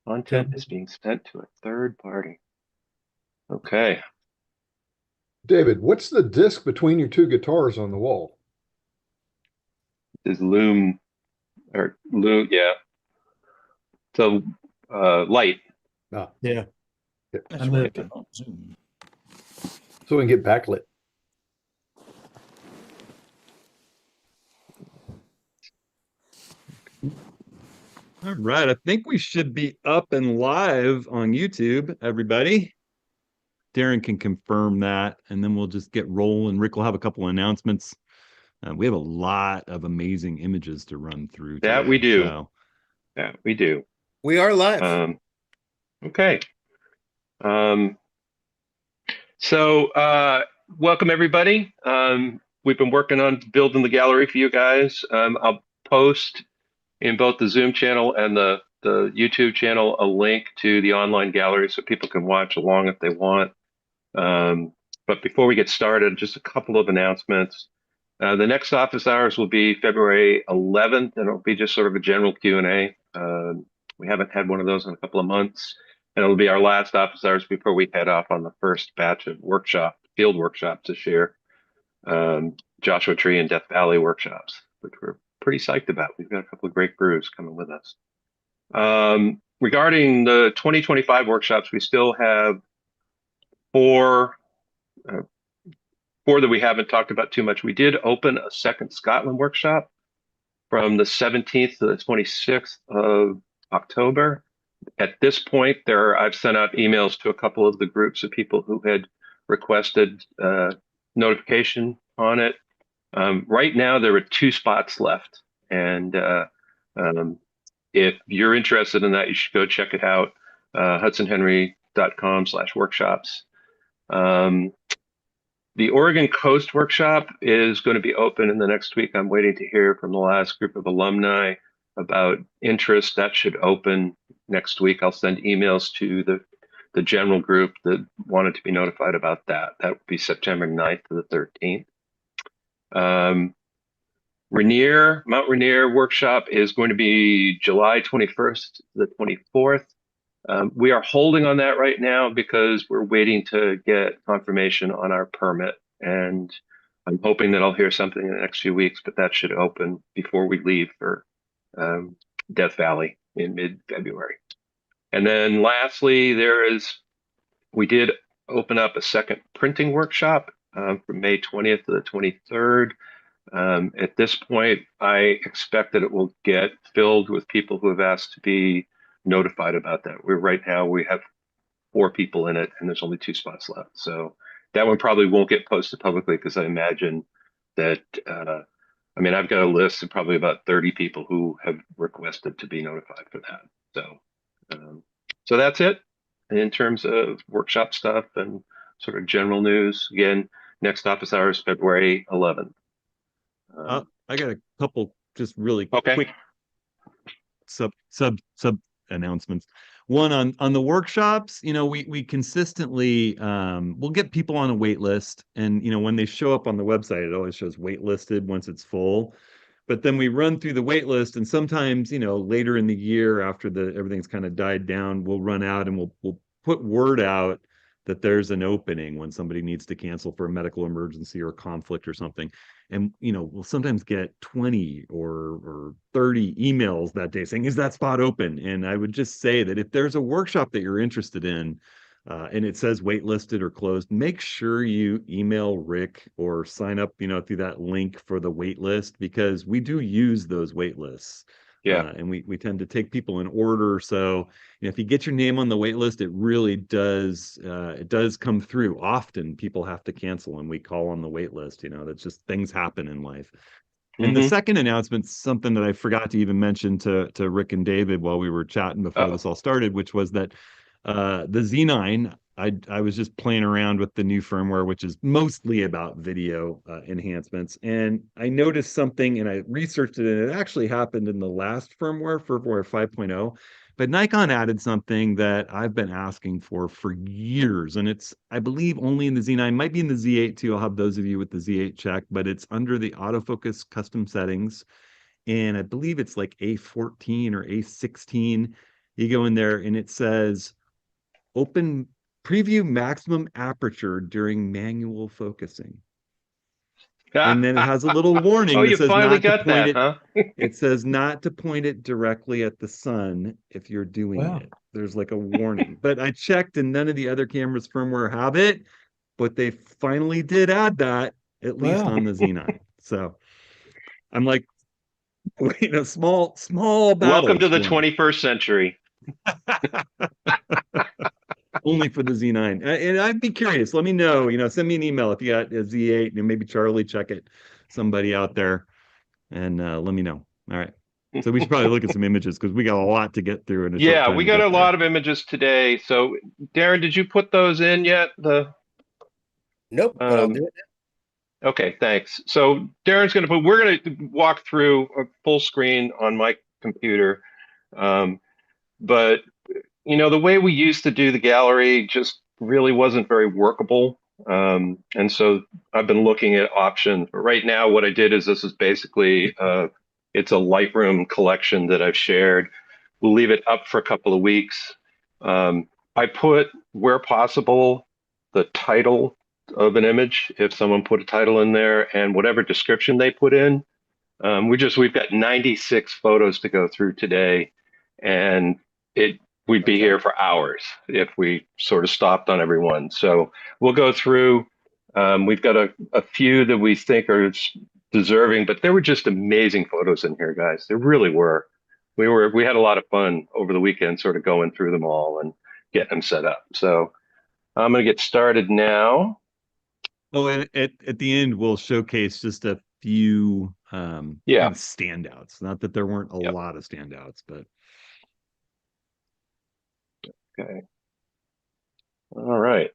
Content is being sent to a third party. Okay. David, what's the disc between your two guitars on the wall? Is Loom or Loom? Yeah. So light. Ah, Yeah, yeah, that's And right. the Zoom. so we can get backlit. All right, I think we should be up and live on YouTube, everybody. Darren can confirm that, and then we'll just get rolling. Rick will have a couple of announcements. We have a lot of amazing images to run through That we today. do. So, That we do. We are live. Okay. Um, so welcome everybody. We've been working on building the gallery for you guys. I'll post in both the Zoom channel and the YouTube channel a link to the online gallery so people can watch along if they want. But before we get started, just a couple of announcements. The next office hours will be February 11th, and it'll be just sort of a general Q&A. We haven't had one of those in a couple of months, and it'll be our last office hours before we head off on the first batch of field workshops this year. Joshua Tree and Death Valley workshops, which we're pretty psyched about. We've got a couple of great crews coming with us. Regarding the 2025 workshops, we still have four that we haven't talked about too much. We did open a second Scotland workshop from the 17th to the 26th of October. At this point, I've sent out emails to a couple of the groups of people who had requested notification on it. Right now, there are 2 spots left, and if you're interested in that, you should go check it out. hudsonhenry.com/workshops. The Oregon Coast Workshop is going to be open in the next week. I'm waiting to hear from the last group of alumni about interest. That should open next week. I'll send emails to the general group that wanted to be notified about that. That would be September 9th to the 13th. Mount Rainier Workshop is going to be July 21st to the 24th. We are holding on that right now because we're waiting to get confirmation on our permit, and I'm hoping that I'll hear something in the next few weeks, but that should open before we leave for Death Valley in mid-February. And then lastly, we did open up a second printing workshop from May 20th to the 23rd. At this point, I expect that it will get filled with people who have asked to be notified about that. Right now we have 4 people in it, and there's only 2 spots left. So that one probably won't get posted publicly because I imagine that I've got a list of probably about 30 people who have requested to be notified for that. So that's it in terms of workshop stuff and sort of general news. Again, next office hours February 11th. I got a couple just really quick sub announcements. One on the workshops, we consistently we'll get people on a wait list, and when they show up on the website, it always shows waitlisted once it's full. But then we run through the wait list, and sometimes, later in the year after everything's kind of died down, we'll run out and we'll put word out that there's an opening when somebody needs to cancel for a medical emergency or conflict or something. And we'll sometimes get 20 or 30 emails that day saying, is that spot open? And I would just say that if there's a workshop that you're interested in, and it says waitlisted or closed, make sure you email Rick or sign up, through that link for the wait list, because we do use those wait lists. Yeah. And we tend to take people in order. So if you get your name on the wait list, it really does come through. Often people have to cancel and we call on the wait list. That's just, things happen in life. And the second announcement, something that I forgot to even mention to Rick and David while we were chatting before this all started, which was that the Z9, I was just playing around with the new firmware, which is mostly about video enhancements. And I noticed something and I researched it, and it actually happened in the last firmware 5.0. But Nikon added something that I've been asking for years. And it's, I believe, only in the Z9, might be in the Z8 too. I'll have those of you with the Z8 check, but it's under the autofocus custom settings. And I believe it's like A14 or A16. You go in there and it says open preview maximum aperture during manual focusing. And then it has a little warning Oh, that you says finally not to got point that, it. huh? It says not to point it directly at the sun if you're doing Wow. it. There's like a warning. But I checked and none of the other cameras firmware have it, but they finally did add that, at least Wow. on the Z9. So I'm like, wait, a small Welcome to battles the won. 21st century. Only for the Z9. And I'd be curious. Let me know, send me an email if you got a Z8 and maybe Charlie check it, somebody out there, and let me know. All right. So we should probably look at some images because we got a lot to get through in a short Yeah, time we to got a get there. lot of images today. So, Darren, did you put those in yet? Nope, but I'll do it. Okay, thanks. So Darren's going to put, we're going to walk through a full screen on my computer. But, the way we used to do the gallery just really wasn't very workable. And so I've been looking at options. But right now, what I did is this is basically, it's a Lightroom collection that I've shared. We'll leave it up for a couple of weeks. I put, where possible, the title of an image, if someone put a title in there, and whatever description they put in. We've got 96 photos to go through today, and we'd be here for hours if we sort of stopped on everyone. So we'll go through. We've got a few that we think are deserving, but there were just amazing photos in here, guys. There really were. We had a lot of fun over the weekend, sort of going through them all and getting them set up. So I'm going to get started now. Oh, and at the end, we'll showcase just a few Yeah. kind of standouts. Not that there weren't a Yep. lot of standouts, but Okay. All right.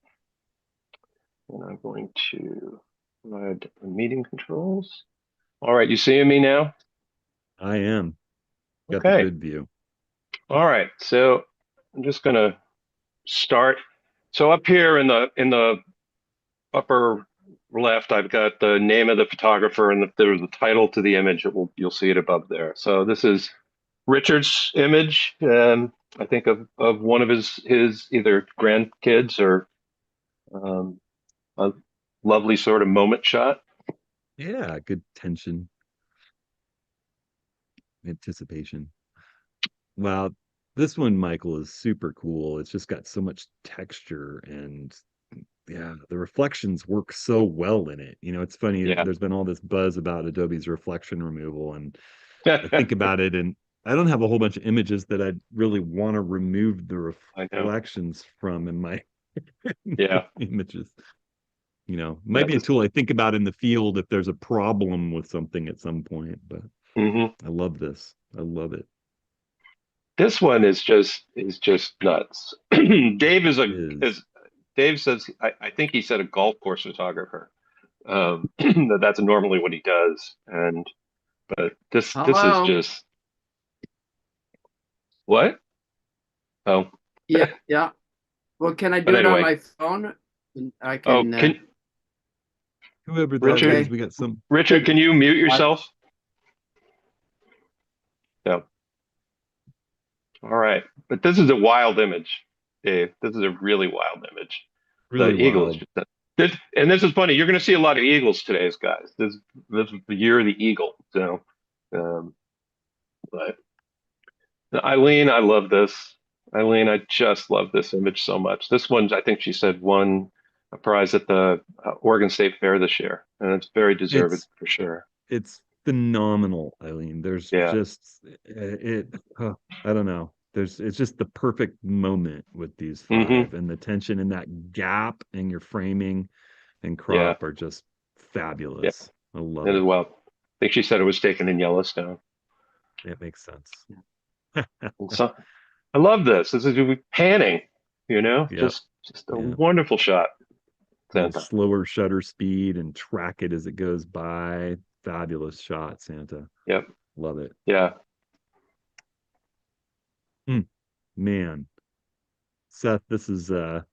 And I'm going to provide meeting controls. All right, you seeing me now? I am. Got the Okay. good view. All right. So I'm just gonna start. So up here in the upper left, I've got the name of the photographer, and there's the title to the image. You'll see it above there. So this is Richard's image. I think of one of his either grandkids or a lovely sort of moment shot. Yeah, good tension, anticipation. Wow, this one, Michael, is super cool. It's just got so much texture and yeah, the reflections work so well in it. It's funny, Yeah. there's been all this buzz about Adobe's reflection removal, and I think about it, and I don't have a whole bunch of images that I'd really want to remove the I know. reflections from in my Yeah. images. Might be a tool I think about in the field if there's a problem with something at some point, but Mm-hmm. I love this. I love it. This one is just nuts. Dave Dave says I think he said a golf course photographer. That's normally what he does, but this is Hello. just what? Oh, Yeah. Well, can I do But it on anyway. my phone? I oh, can. Whoever that Richard? is, we got some. Richard, can you mute yourself? No. All right, but this is a wild image, Dave. This is a really wild image. Really The eagle is wild. just and this is funny. You're going to see a lot of eagles today, guys. This is the year of the eagle. So, but Eileen, I love this. Eileen, I just love this image so much. This one, I think she said, won a prize at the Oregon State Fair this year, and it's very deserved for sure. It's phenomenal, Eileen. There's Yeah. just I don't know. It's just the perfect moment with these 5 and the tension in that gap in your framing and crop are just fabulous. I love It it. is well. I think she said it was taken in Yellowstone. It makes sense. So I love this. This is panning, Yep. just a wonderful shot. Little slower shutter speed and track it as it goes by. Fabulous shot, Santa. Yep. Love it. Yeah. Man. Seth, this is a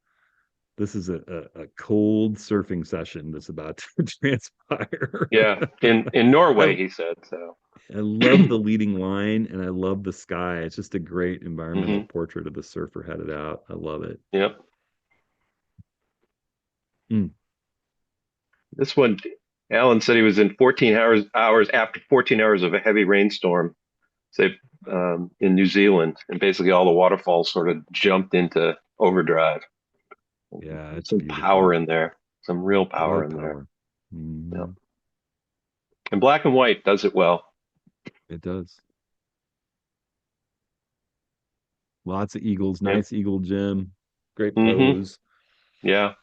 cold surfing session that's about to transpire. Yeah. In Norway, he said so. I love the leading line and I love the sky. It's just a great environmental Hmm. portrait of the surfer headed out. I love it. Yep. Mm. This one, Alan said he was in 14 hours after 14 hours of a heavy rainstorm, say, in New Zealand, and basically all the waterfalls sort of jumped into overdrive. Yeah, it's Some beautiful. power in there, some real A lot power of in there. power. Yeah. Mhm. And black and white does it well. It does. Lots of eagles, Yeah. nice eagle gem, great Hmm. pose. Yeah.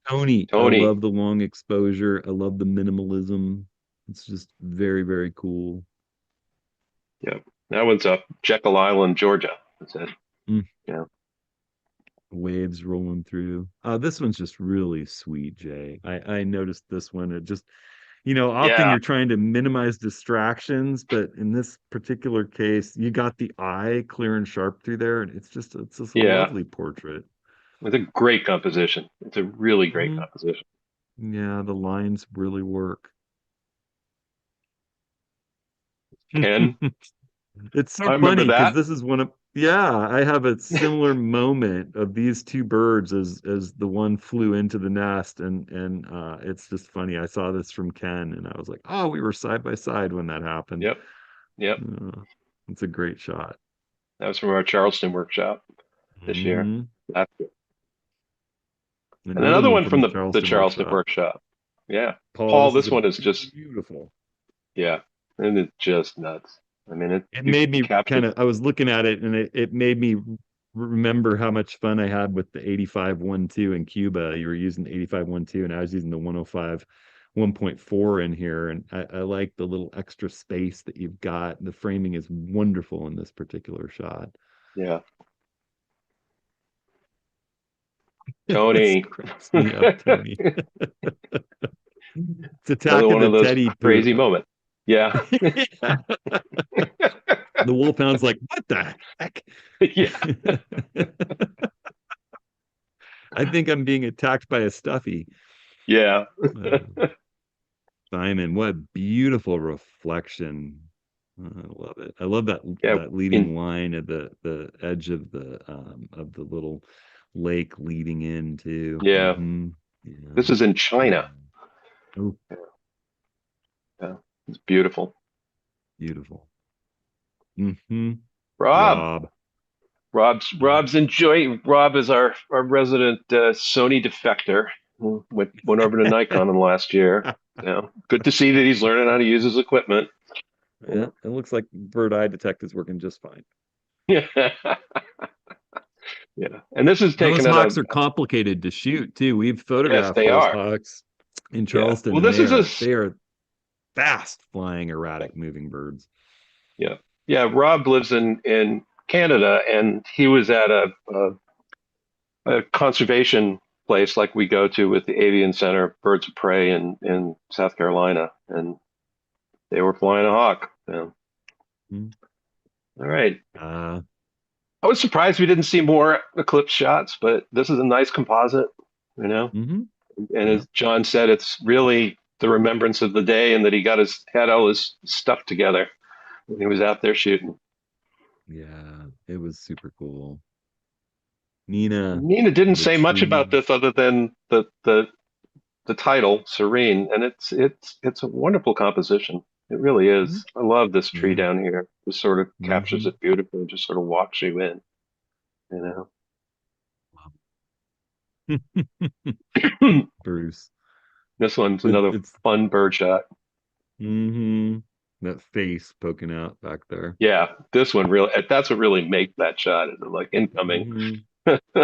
Tony, I Tony. love the long exposure. I love the minimalism. It's just very, very cool. Yeah. That one's up Jekyll Island, Georgia. That's it. Mm. Yeah. Waves rolling through. This one's just really sweet, Jay. I noticed this one. It just, often Yeah. you're trying to minimize distractions, but in this particular case, you got the eye clear and sharp through there, and it's just a Yeah. lovely portrait. It's a great composition. It's a really great Mhm. composition. Yeah, the lines really work. Ken, It's so I remember funny because that. this is I have a similar moment of these two birds as the one flew into the nest and it's just funny. I saw this from Ken and I was like, oh, we were side by side when that happened. Yep. Yep. Uh, it's a great shot. That was from our Charleston workshop this year. Hmm. Last year. And Another another one one from from the the Charleston Charleston workshop. workshop. Yeah. Paul, Paul, this is this a one is just, beautiful. yeah. And it's just nuts. I mean, It you made me captured, kind of, I was looking at it and it made me remember how much fun I had with the 8512 in Cuba. You were using the 8512 and I was using the 105 1.4 in here. And I like the little extra space that you've got. The framing is wonderful in this particular shot. yeah. This Tony. cracks me up, Tony. It's Another Attack of one the of those Teddy crazy poop. moments. Yeah. The wolfhound's like, what the heck? Yeah. I think I'm being attacked by a stuffy. Yeah. Uh, Simon, what beautiful reflection. I love it. I love that Yeah. that leading In, line at the edge of the little lake leading in too. yeah. Hmm. Yeah. This is in China. Oh, Yeah. It's beautiful. beautiful. Hmm. Rob. Rob. Rob's enjoying. Rob is our resident Sony defector. Went over to Nikon in last year. Yeah, good to see that he's learning how to use his equipment. Yeah, it looks like bird eye detect is working just fine. Yeah, yeah. And this is Those taken at hawks a. are complicated to shoot too. We've Yes, photographed they those are. hawks in Yeah. Charleston, Well, and this is they are fast flying, erratic moving birds. yeah, yeah. Rob lives in Canada, and he was at a conservation place like we go to with the Avian Center, Birds of Prey in South Carolina, and they were flying a hawk. Yeah. Mm. All right. Uh, I was surprised we didn't see more eclipse shots, but this is a nice composite, you know. hmm And Yeah, as John said, it's really the remembrance of the day and that he had all his stuff together when he was out there shooting. yeah, it was super cool. Nina, Nina didn't the say much tree. about this other than the title, Serene, and it's a wonderful composition. It really Mhm. is. I love this tree Yeah. down here. It sort of captures Hmm. it beautifully, just sort of walks you in, you know. Bruce. This one's It, another it's fun bird shot. hmm that face poking out back there. Yeah, this one really, that's what really makes that shot, is like incoming. Hmm.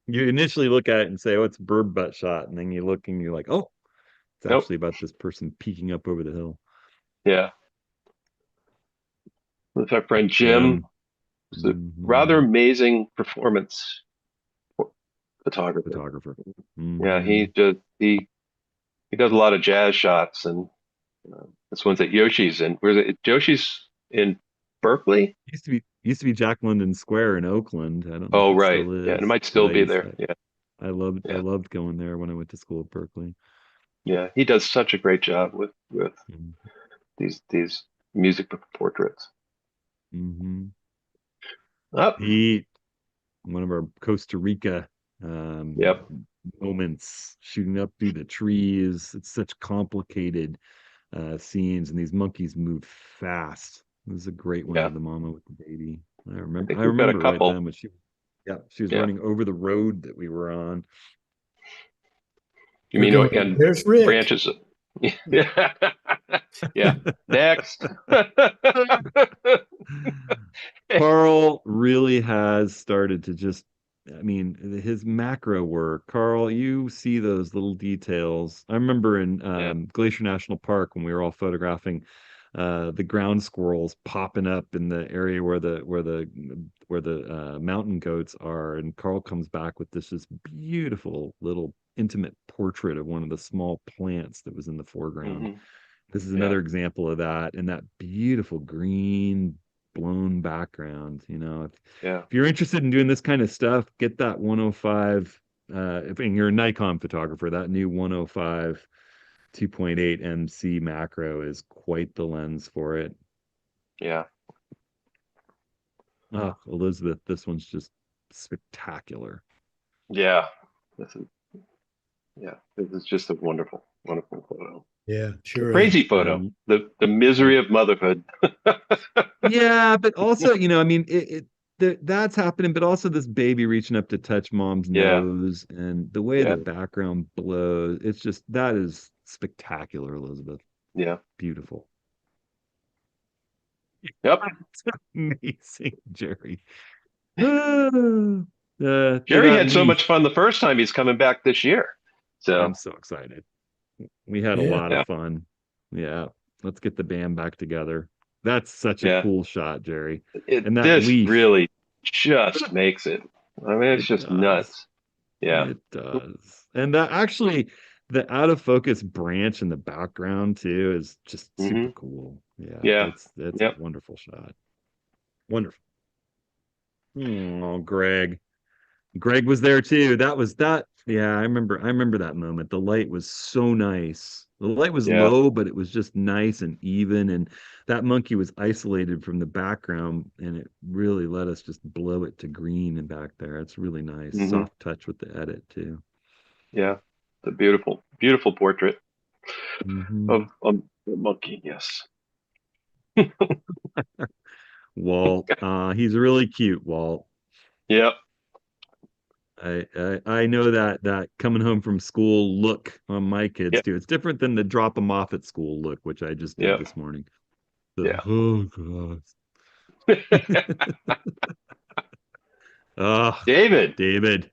You initially look at it and say, "Oh, it's a bird butt shot," and then you look and you're like, "Oh, it's Nope. actually about this person peeking up over the hill." Yeah. With our friend Jim. Jim. It's a rather Hmm. amazing performance photographer. Photographer. Yeah, Hmm. he does a lot of jazz shots, and this one's at Yoshi's, and where's it? Yoshi's in Berkeley? Used to be Jack London Square in Oakland. I don't know if Oh, it right. still Yeah, and it is, might but still be there. Yeah, I yeah. loved going there when I went to school at Berkeley. Yeah, he does such a great job with Mhm. these music portraits. Mhm. Oh, He, one of our Costa Rica yep. moments, shooting up through the trees. It's such complicated scenes, and these monkeys move fast. This is a great one Yeah. with the mama with the baby. I think I we've got a remember right couple. then when yeah, she was Yeah. running over the road that we were on. You They're mean going, and there's Rick. branches? Yeah. Yeah. Next. Carl really has started to just, I mean, his macro work. Carl, you see those little details. I remember in Yeah. Glacier National Park when we were all photographing the ground squirrels popping up in the area where the mountain goats are, and Carl comes back with this beautiful little intimate portrait of one of the small plants that was in the foreground. Mhm. This is Yeah. another example of that, and that beautiful green blown background. Yeah. If you're interested in doing this kind of stuff, get that 105. If you're a Nikon photographer, that new 105 2.8 MC macro is quite the lens for it. Yeah. Oh, Elizabeth, this one's just spectacular. Yeah. This is This is just a wonderful, wonderful photo. Yeah, A sure is. crazy photo. Um, The misery of motherhood. yeah, but also, I mean, that's happening, but also this baby reaching up to touch mom's Yeah. nose and the way Yeah. the background blows. It's just, that is spectacular, Elizabeth. Yeah. Beautiful. Yep. It's amazing, Jerry. They Jerry got had so me. much fun the first time. He's coming back this year. So I'm so excited. We had a Yeah. lot yeah. of fun. Yeah. Let's get the band back together. That's such a Yeah. cool shot, Jerry. And that This leaf, really just makes it. I mean, it's it just does. nuts. Yeah. It does. And that actually, the out of focus branch in the background too is just super Hmm. cool. Yeah, Yeah. it's a Yep. wonderful shot. Wonderful. Oh, Greg. Greg was there too. That was that. Yeah, I remember that moment. The light was so nice. The light was Yeah. low, but it was just nice and even. And that monkey was isolated from the background, and it really let us just blow it to green and back there. It's really nice. Hmm. Soft touch with the edit too. Yeah. The beautiful, beautiful portrait Hmm. of the monkey. Yes. Walt, he's really cute, Walt. Yep. I know that coming home from school look on my kids Yep. too. It's different than the drop them off at school look, which I just did Yep. this morning. Yeah. Oh God. Oh, David, David.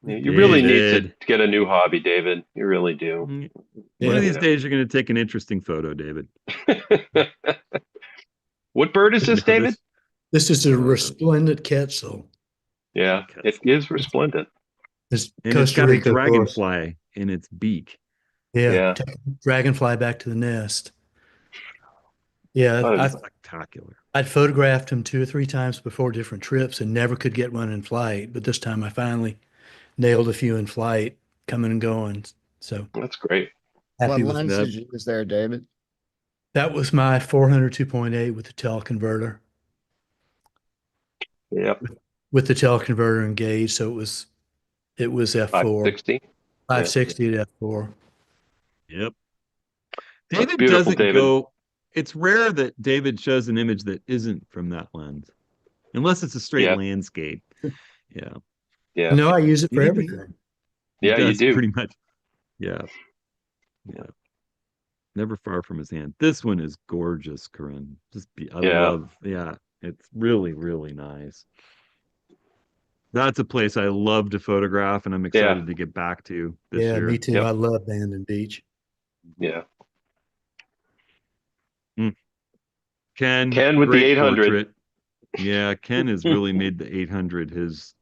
you really need to David. get a new hobby, David. You really do. One of Yeah. these days you're going to take an interesting photo, David. What bird is this, No, David? This is a uh, resplendent quetzal. Yeah, it is resplendent. It's and it's Costa got a Rica, of course. dragonfly in its beak. Yeah, Yeah. take a dragonfly back to the nest. Yeah, Oh, Spectacular. I'd photographed him 2 or 3 times before different trips and never could get one in flight. But this time I finally nailed a few in flight, coming and going. So that's great. happy What with lens that. did you use there, David? that. Was my 400 2.8 with the teleconverter, Yep. with the teleconverter engaged. So it was f4, 560. Yeah. 560 at f4. Yep. That's David beautiful, doesn't David. go. It's rare that David shows an image that isn't from that lens, unless it's a straight Yeah. landscape. Yeah. Yeah. No, I use it for He- everything. He Yeah, you does do. pretty much. Yeah. Yeah. Never far from his hand. This one is gorgeous, Corinne. I Yeah. love, yeah, it's really, really nice. That's a place I love to photograph, and I'm Yeah. excited to get back to this Yeah, me year. too. Yep. I love Bandon Beach. Yeah. Ken, Ken with the great 800. portrait. Yeah, Ken has really made the 800 his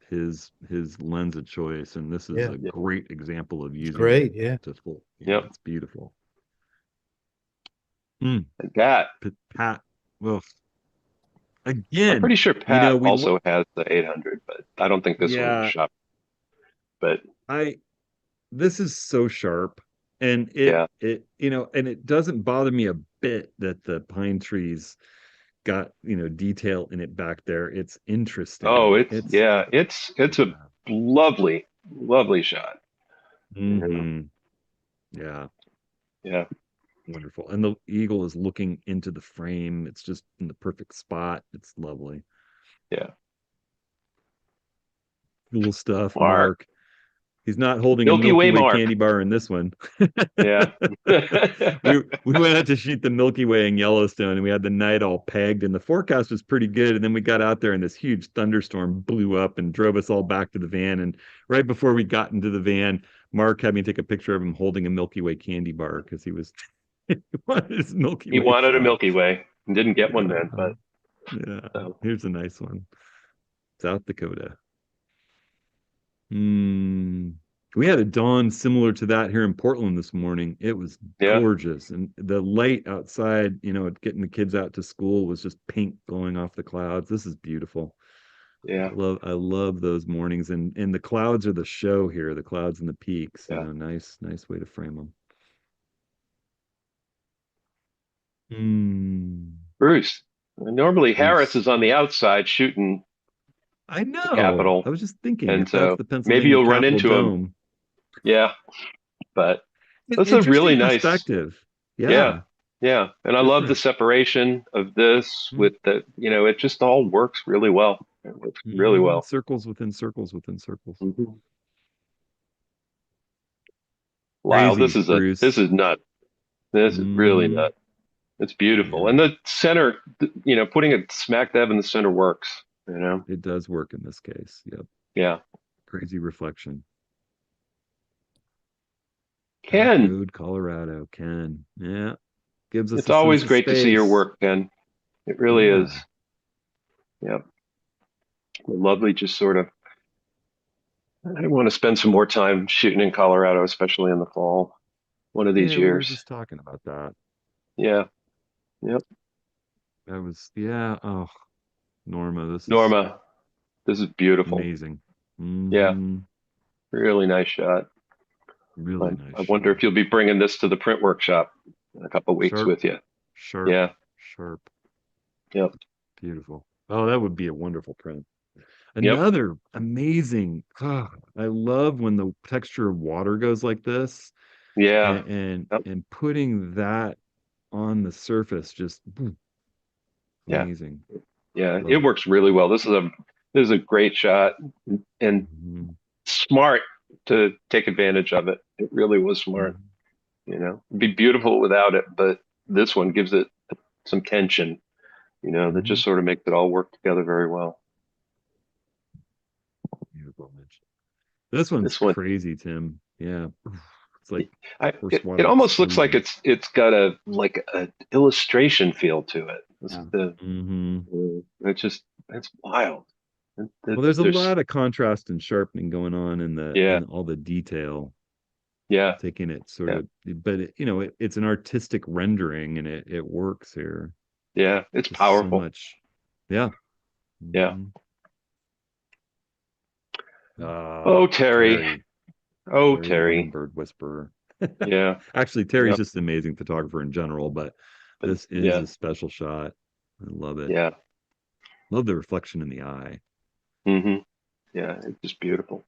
lens of choice, and this is Yeah. a great example of using Great. it Yeah. to full. Yeah, Yep. it's beautiful. Mm, And Pat, Pat, well, I'm again, pretty sure Pat we also has the 800, but I don't think this one was yeah, shot. But this is so sharp. And and it doesn't bother me a bit that the pine trees got, detail in it back there. It's Oh, interesting. it's a lovely, lovely shot. Hmm. Yeah, Yeah. wonderful. And the eagle is looking into the frame. It's just in the perfect spot. It's lovely. Yeah. Cool stuff, Mark. Mark. He's not holding a Milky Milky Way Way Mark. candy bar in this one. Yeah. We went out to shoot the Milky Way in Yellowstone, and we had the night all pegged, and the forecast was pretty good. And then we got out there, and this huge thunderstorm blew up and drove us all back to the van. And right before we got into the van, Mark had me take a picture of him holding a Milky Way candy bar because he wanted his Milky He Way wanted a shot. Milky Way and didn't get one Yeah, then, but yeah. so. Here's a nice one. South Dakota. Hmm. We had a dawn similar to that here in Portland this morning. It was Yeah. gorgeous. And the light outside, getting the kids out to school was just pink glowing off the clouds. This is beautiful. Yeah. I love those mornings. And the clouds are the show here, the clouds and the peaks. Yeah. Nice way to frame them. Hmm. Bruce. Normally Harris Bruce. is on the outside shooting I the know. Capitol. I was just thinking And if that's so the maybe Pennsylvania you'll run Capitol into him. Dome. Yeah. But that's a really Interesting nice. perspective. Yeah. Yeah. Yeah. And I love the Different. separation of this Mm. with it just all works really well. It works really well. Circles within circles within circles. Mhm. Wow, Crazy, Bruce. this is nuts. This is really Mm, nuts. It's beautiful. And yeah, the center, putting it smack dab in the center works. it does work in this case. Yep. Yeah. Crazy reflection. Back Ken, Road, Colorado. Ken. Yeah. Gives us it's a sense always of great to see your space. work, Ken. It really is. Yeah. Yeah. Lovely, just sort of. I want to spend some more time shooting in Colorado, especially in the fall, one of these Yeah, we were years. just talking about that. Yeah. Yep. Yeah. Oh, Norma, this is Norma, this is beautiful. amazing. Yeah. Hmm. Really nice shot. Really nice I wonder if shot. you'll be bringing this to the print workshop in a couple of weeks Sharp, with you. sharp, Yeah. sharp. Yep. Beautiful. Oh, that would be a wonderful print. Yep. Another amazing. I love when the texture of water goes like this, Yeah. and putting that on the surface just Yeah. amazing. Yeah. It Love it. works really well. This is a great shot and Mhm. smart to take advantage of it. It really was smart. Mhm. It'd be beautiful without it, but this one gives it some tension, that Mhm. just sort of makes it all work together very well. Beautiful image. This one's This one, crazy, Tim. Yeah, it's like first it water almost looks like explosion. it's got a illustration feel to it. This is Hmm. it's wild. Well, there's a There's lot of contrast and sharpening going on in the yeah, in all the detail, yeah, taking it sort yeah, of, but it's an artistic rendering, and it works here. yeah. It's Just so powerful. much. Yeah. Yeah. Mhm. Oh, Terry. Terry, Oh, Terry the Terry. Hummingbird Whisperer. Yeah. Actually, Terry's Yep. just an amazing photographer in general, but But this is yeah, a special shot. I love it. yeah. Love the reflection in the eye. Yeah. It's just beautiful.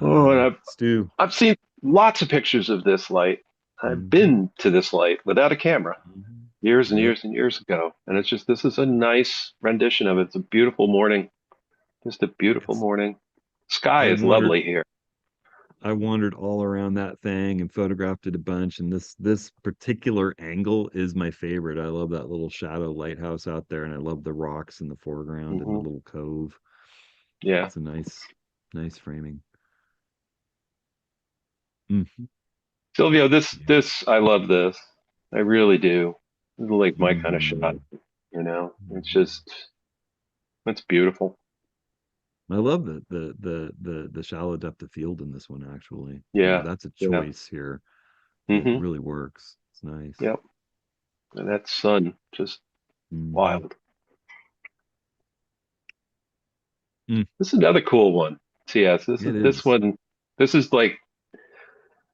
Oh, and Ah, Stu. I've seen lots of pictures of this light. I've Mhm. been to this light without a camera Mhm. years and Yep. years and years ago. And this is a nice rendition of it. It's a beautiful morning. Just a beautiful It's morning. Sky I is wandered lovely here. I wandered all around that thing and photographed it a bunch. And this particular angle is my favorite. I love that little shadow lighthouse out there, and I love the rocks in the foreground and the Hmm. little cove. Yeah. It's a nice framing. Mhm. Silvio, Yeah. this, I love this. I really do. This is like my kind of shot, Mhm. It's beautiful. I love the shallow depth of field in this one, actually. Yeah. That's a Yeah. choice here that Hmm. really works. It's nice. Yep. And that sun, just Mhm. wild. Mm, This is another cool one. So yes, it this is. one, this is like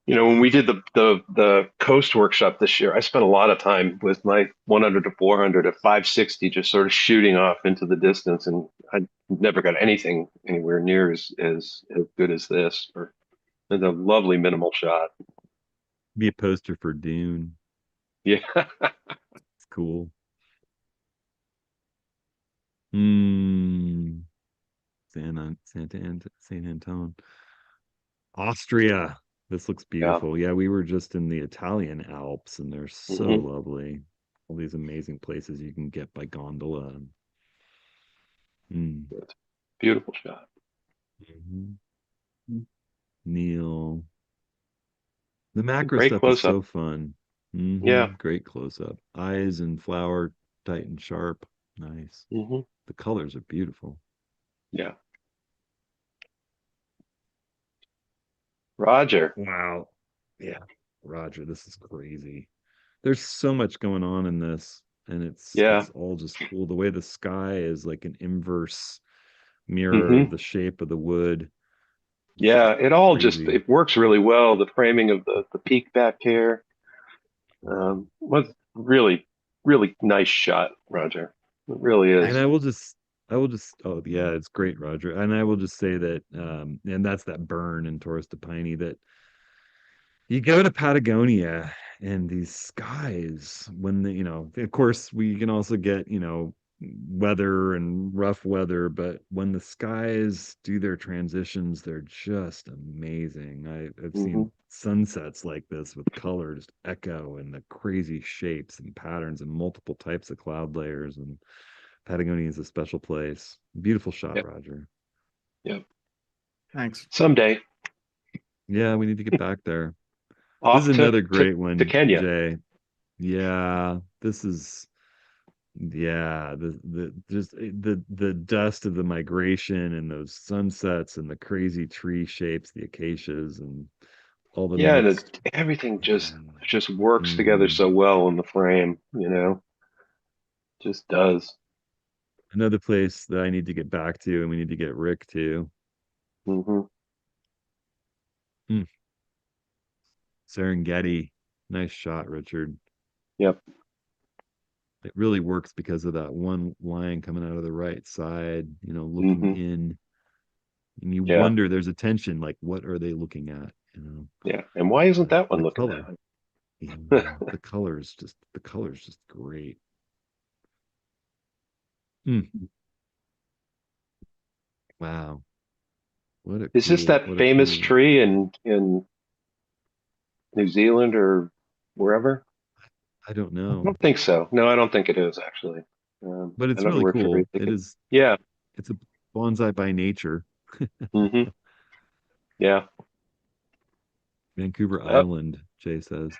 You know, when we did the coast workshop this year, I spent a lot of time with my 100 to 400 at 560, just sort of shooting off into the distance, and I never got anything anywhere near as good as this. Or it's a lovely minimal shot. Be a poster for Dune. Yeah. It's cool. Hmm. Saint Anton. Austria. This looks Yeah. beautiful. Yeah, we were just in the Italian Alps and they're so Hmm. lovely. All these amazing places you can get by gondola. Mm. Beautiful shot. Mhm. Neil. The macro Great stuff is close up. so fun. Yeah. Great close up. Eyes and flower tight and sharp. Nice. Hmm. The colors are beautiful. Yeah. Roger. Wow. Yeah. Roger, this is crazy. There's so much going on in this, and Yeah. it's all just cool. The way the sky is like an inverse mirror of Hmm. the shape of the wood. It's Yeah. just It all just crazy. it works really well. The framing of the peak back here was really really nice shot, Roger. It really And is. I will just oh yeah, it's great, Roger. And I will just say that and that's that burn in Torres de Paine that you go to Patagonia and these skies when the, of course we can also get, weather and rough weather, but when the skies do their transitions, they're just amazing. I've Hmm. seen sunsets like this with color just echo and the crazy shapes and patterns and multiple types of cloud layers. And Patagonia is a special place. Beautiful shot, Yep. Roger. Yep. Thanks. Someday Yeah, we need to get back there. This is off another to great to one, Kenya. Jay. Yeah, this is yeah, the just the dust of the migration and those sunsets and the crazy tree shapes, the acacias and all the Yeah, and mixed. everything Yeah. just works together hmm so well in the frame, just does. Another place that I need to get back to, and we need to get Rick to. Hmm. Hmm. Serengeti. Nice shot, Richard. Yep. It really works because of that one line coming out of the right side, looking Hmm. in. And you Yeah. wonder, there's a tension, like what are they looking at? Yeah. And why isn't that one The looking color. at it? Yeah, the color's just great. Hmm. Wow. Is this that What a famous cool. tree in New Zealand or wherever? I don't I know, don't think so. No, I don't think it is actually. but I it's don't know really where you're cool. thinking. Yeah. It's a bonsai by nature. Hmm. Yeah. Vancouver Yep. Island, Jay says.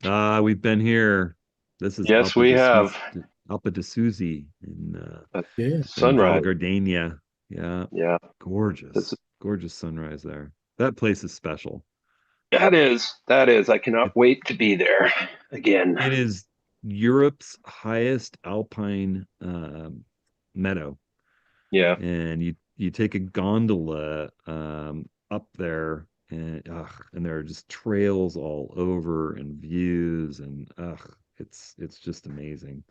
Ah, we've been here. This is Yes, we have. Alpa de Suzy That Yeah. in Val sunrise. Gardenia. Yeah, Yeah. That's gorgeous, gorgeous sunrise there. That place is special. that is. I cannot It, wait to be there again. it is Europe's highest alpine meadow, Yeah. and you take a gondola up there, and there are just trails all over and views, and it's just amazing.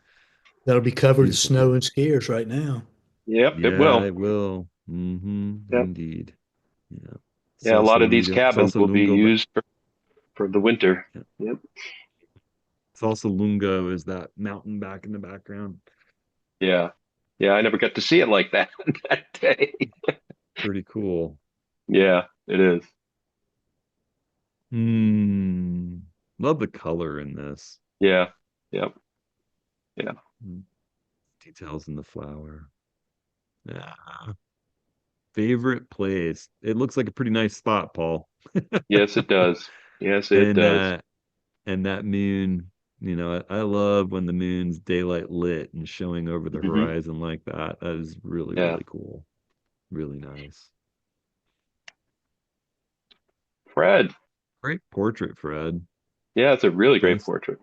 That'll be covered in Beautiful snow place. and skiers right now. Yep, it Yeah, will. it will. Yep. Indeed. Yeah. Yeah, a lot of these cabins Salsa will be Lungo, but used for the winter. yeah. Yep. Salsa Lungo is that mountain back in the background. Yeah. Yeah, I never got to see it like that that day. Pretty cool. Yeah, it is. Hmm. Love the color in this. Yeah. Yep. Yeah. Mm, Details in the flower. Yeah. Favorite place. It looks like a pretty nice spot, Paul. Yes, it does. Yes, it And does. and that moon, I love when the moon's daylight lit and showing over the Hmm. horizon like that. That is really, Yeah. really cool. Really nice. Fred. Great portrait, Fred. Yeah, it's a really great Nice, portrait.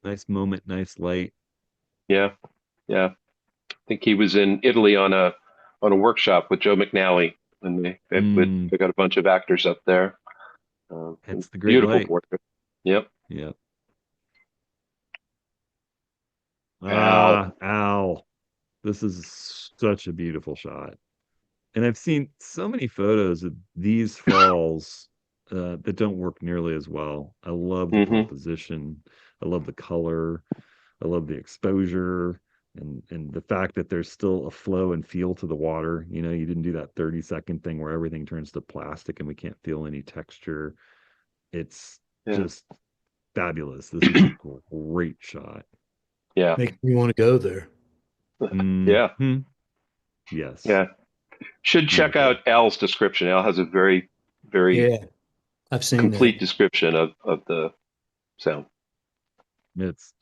nice moment, nice light. Yeah. Yeah. I think he was in Italy on a workshop with Joe McNally, and they Mm, got a bunch of actors up there. Hence the great Beautiful light. portrait. Yep. Yep. Ow. Ow. This is such a beautiful shot. And I've seen so many photos of these falls that don't work nearly as well. I love the Hmm. composition. I love the color. I love the exposure and the fact that there's still a flow and feel to the water. You know, you didn't do that 30-second thing where everything turns to plastic and we can't feel any texture. It's Yeah. just fabulous. This is a great shot. Yeah. Makes me want to go there. Yeah. Mhm. Yes. Yeah. Should check Beautiful. out Al's description. Al has a very, very Yeah, I've seen that. complete description of the sound. It's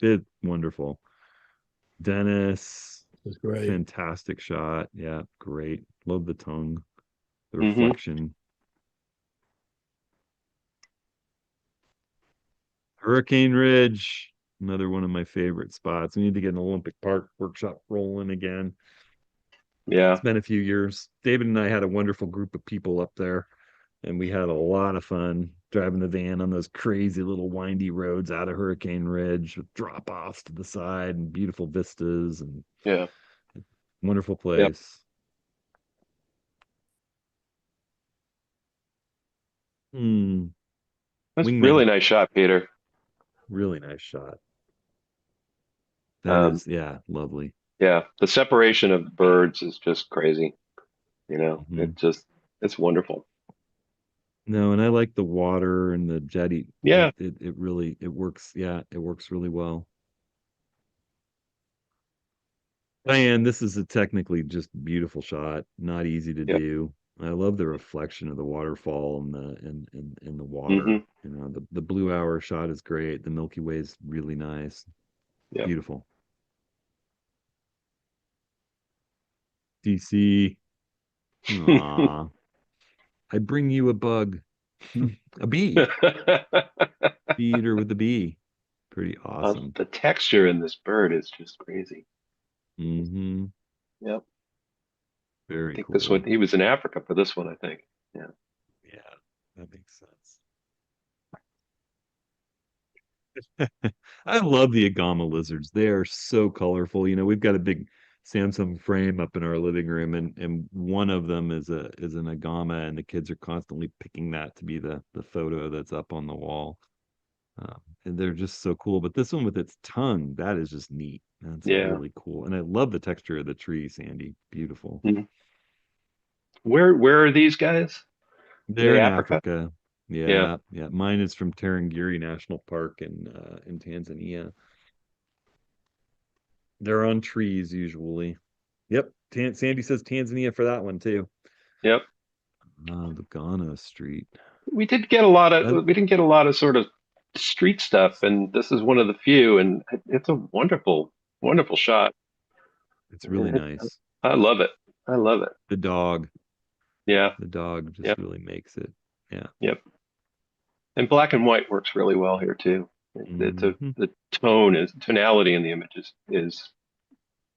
wonderful. Dennis, It's great. fantastic shot. Yeah, great. Love the tongue, the Hmm. reflection. Hurricane Ridge, another one of my favorite spots. We need to get an Olympic Park workshop rolling again. Yeah. It's been a few years. David and I had a wonderful group of people up there, and we had a lot of fun driving the van on those crazy little windy roads out of Hurricane Ridge with drop offs to the side and beautiful vistas and Yeah. wonderful Yep. place. Hmm. That's a Wingman, really nice shot, Peter. really nice shot. That Um, is, yeah, lovely. yeah. The separation of birds is just crazy. You know, Hmm. it's wonderful. No, and I like the water and the jetty. Yeah. It really it works. Yeah, it works really well. Diane, this is a technically just beautiful shot, not easy to Yep. do. I love the reflection of the waterfall and in the Hmm. water. You know, the blue hour shot is great. The Milky Way is really nice. Yep. Beautiful. DC. Aw. I bring you a bug. A bee. Bee eater with a bee. Pretty awesome. The texture in this bird is just crazy. Hmm. Yep. I Very think this one, cool. he was in Africa for this one, I think. Yeah. Yeah, that makes sense. I love the agama lizards. They are so colorful. You know, we've got a big Samsung frame up in our living room, and one of them is an agama, and the kids are constantly picking that to be the photo that's up on the wall. And they're just so cool. But this one with its tongue, that is just neat. That's Yeah. really cool. And I love the texture of the tree, Sandy. Beautiful. Mhm. Where are these guys? Are They're they in Africa? Africa. Yeah. Yeah, yeah. Mine is from Tarangire National Park in Tanzania. They're on trees usually. Yep. Sandy says Tanzania for that one too. Yep. The Ghana Street. We did get a lot of That we didn't get a lot of sort of street stuff, and this is one of the few, and it's a wonderful, wonderful shot. it's really nice. I love it. I love it. The dog. Yeah. The dog just Yep. really makes it. Yeah. Yep. And black and white works really well here too. It's a Hmm. the tonality in the images is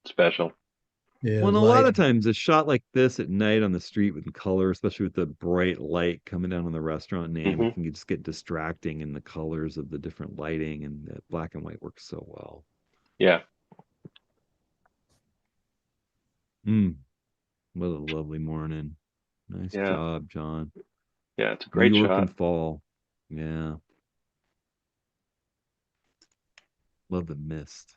special. Yeah, Well, and a lot light. of times a shot like this at night on the street with color, especially with the bright light coming down on the restaurant name, Hmm. it can just get distracting in the colors of the different lighting, and the black and white works so well. Yeah. Mm, what a lovely morning. Nice Yeah. job, John. Yeah. It's a New great York in shot. fall. Yeah. Love the mist.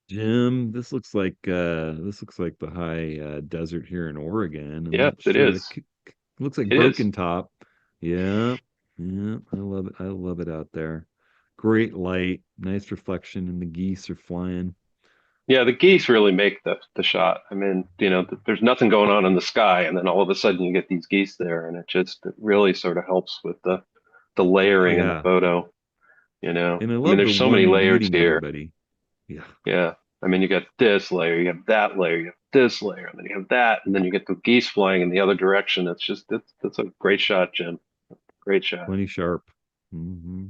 Jim, this looks like the high desert here in Oregon. I'm Yes, not it sure. is. Looks like It is. Broken Top. Yeah. Yeah, I love it. I love it out there. Great light, nice reflection, and the geese are flying. Yeah, the geese really make the shot. I mean, there's nothing going on in the sky, and then all of a sudden you get these geese there, and it really sort of helps with the Oh layering in the yeah. photo. And I I mean, love the there's so many one layers leading here. everybody. Yeah. Yeah. I mean, you got this layer, you have that layer, you have this layer, and then you have that, and then you get the geese flying in the other direction. It's a great shot, Jim. Great shot. Plenty sharp. Hmm.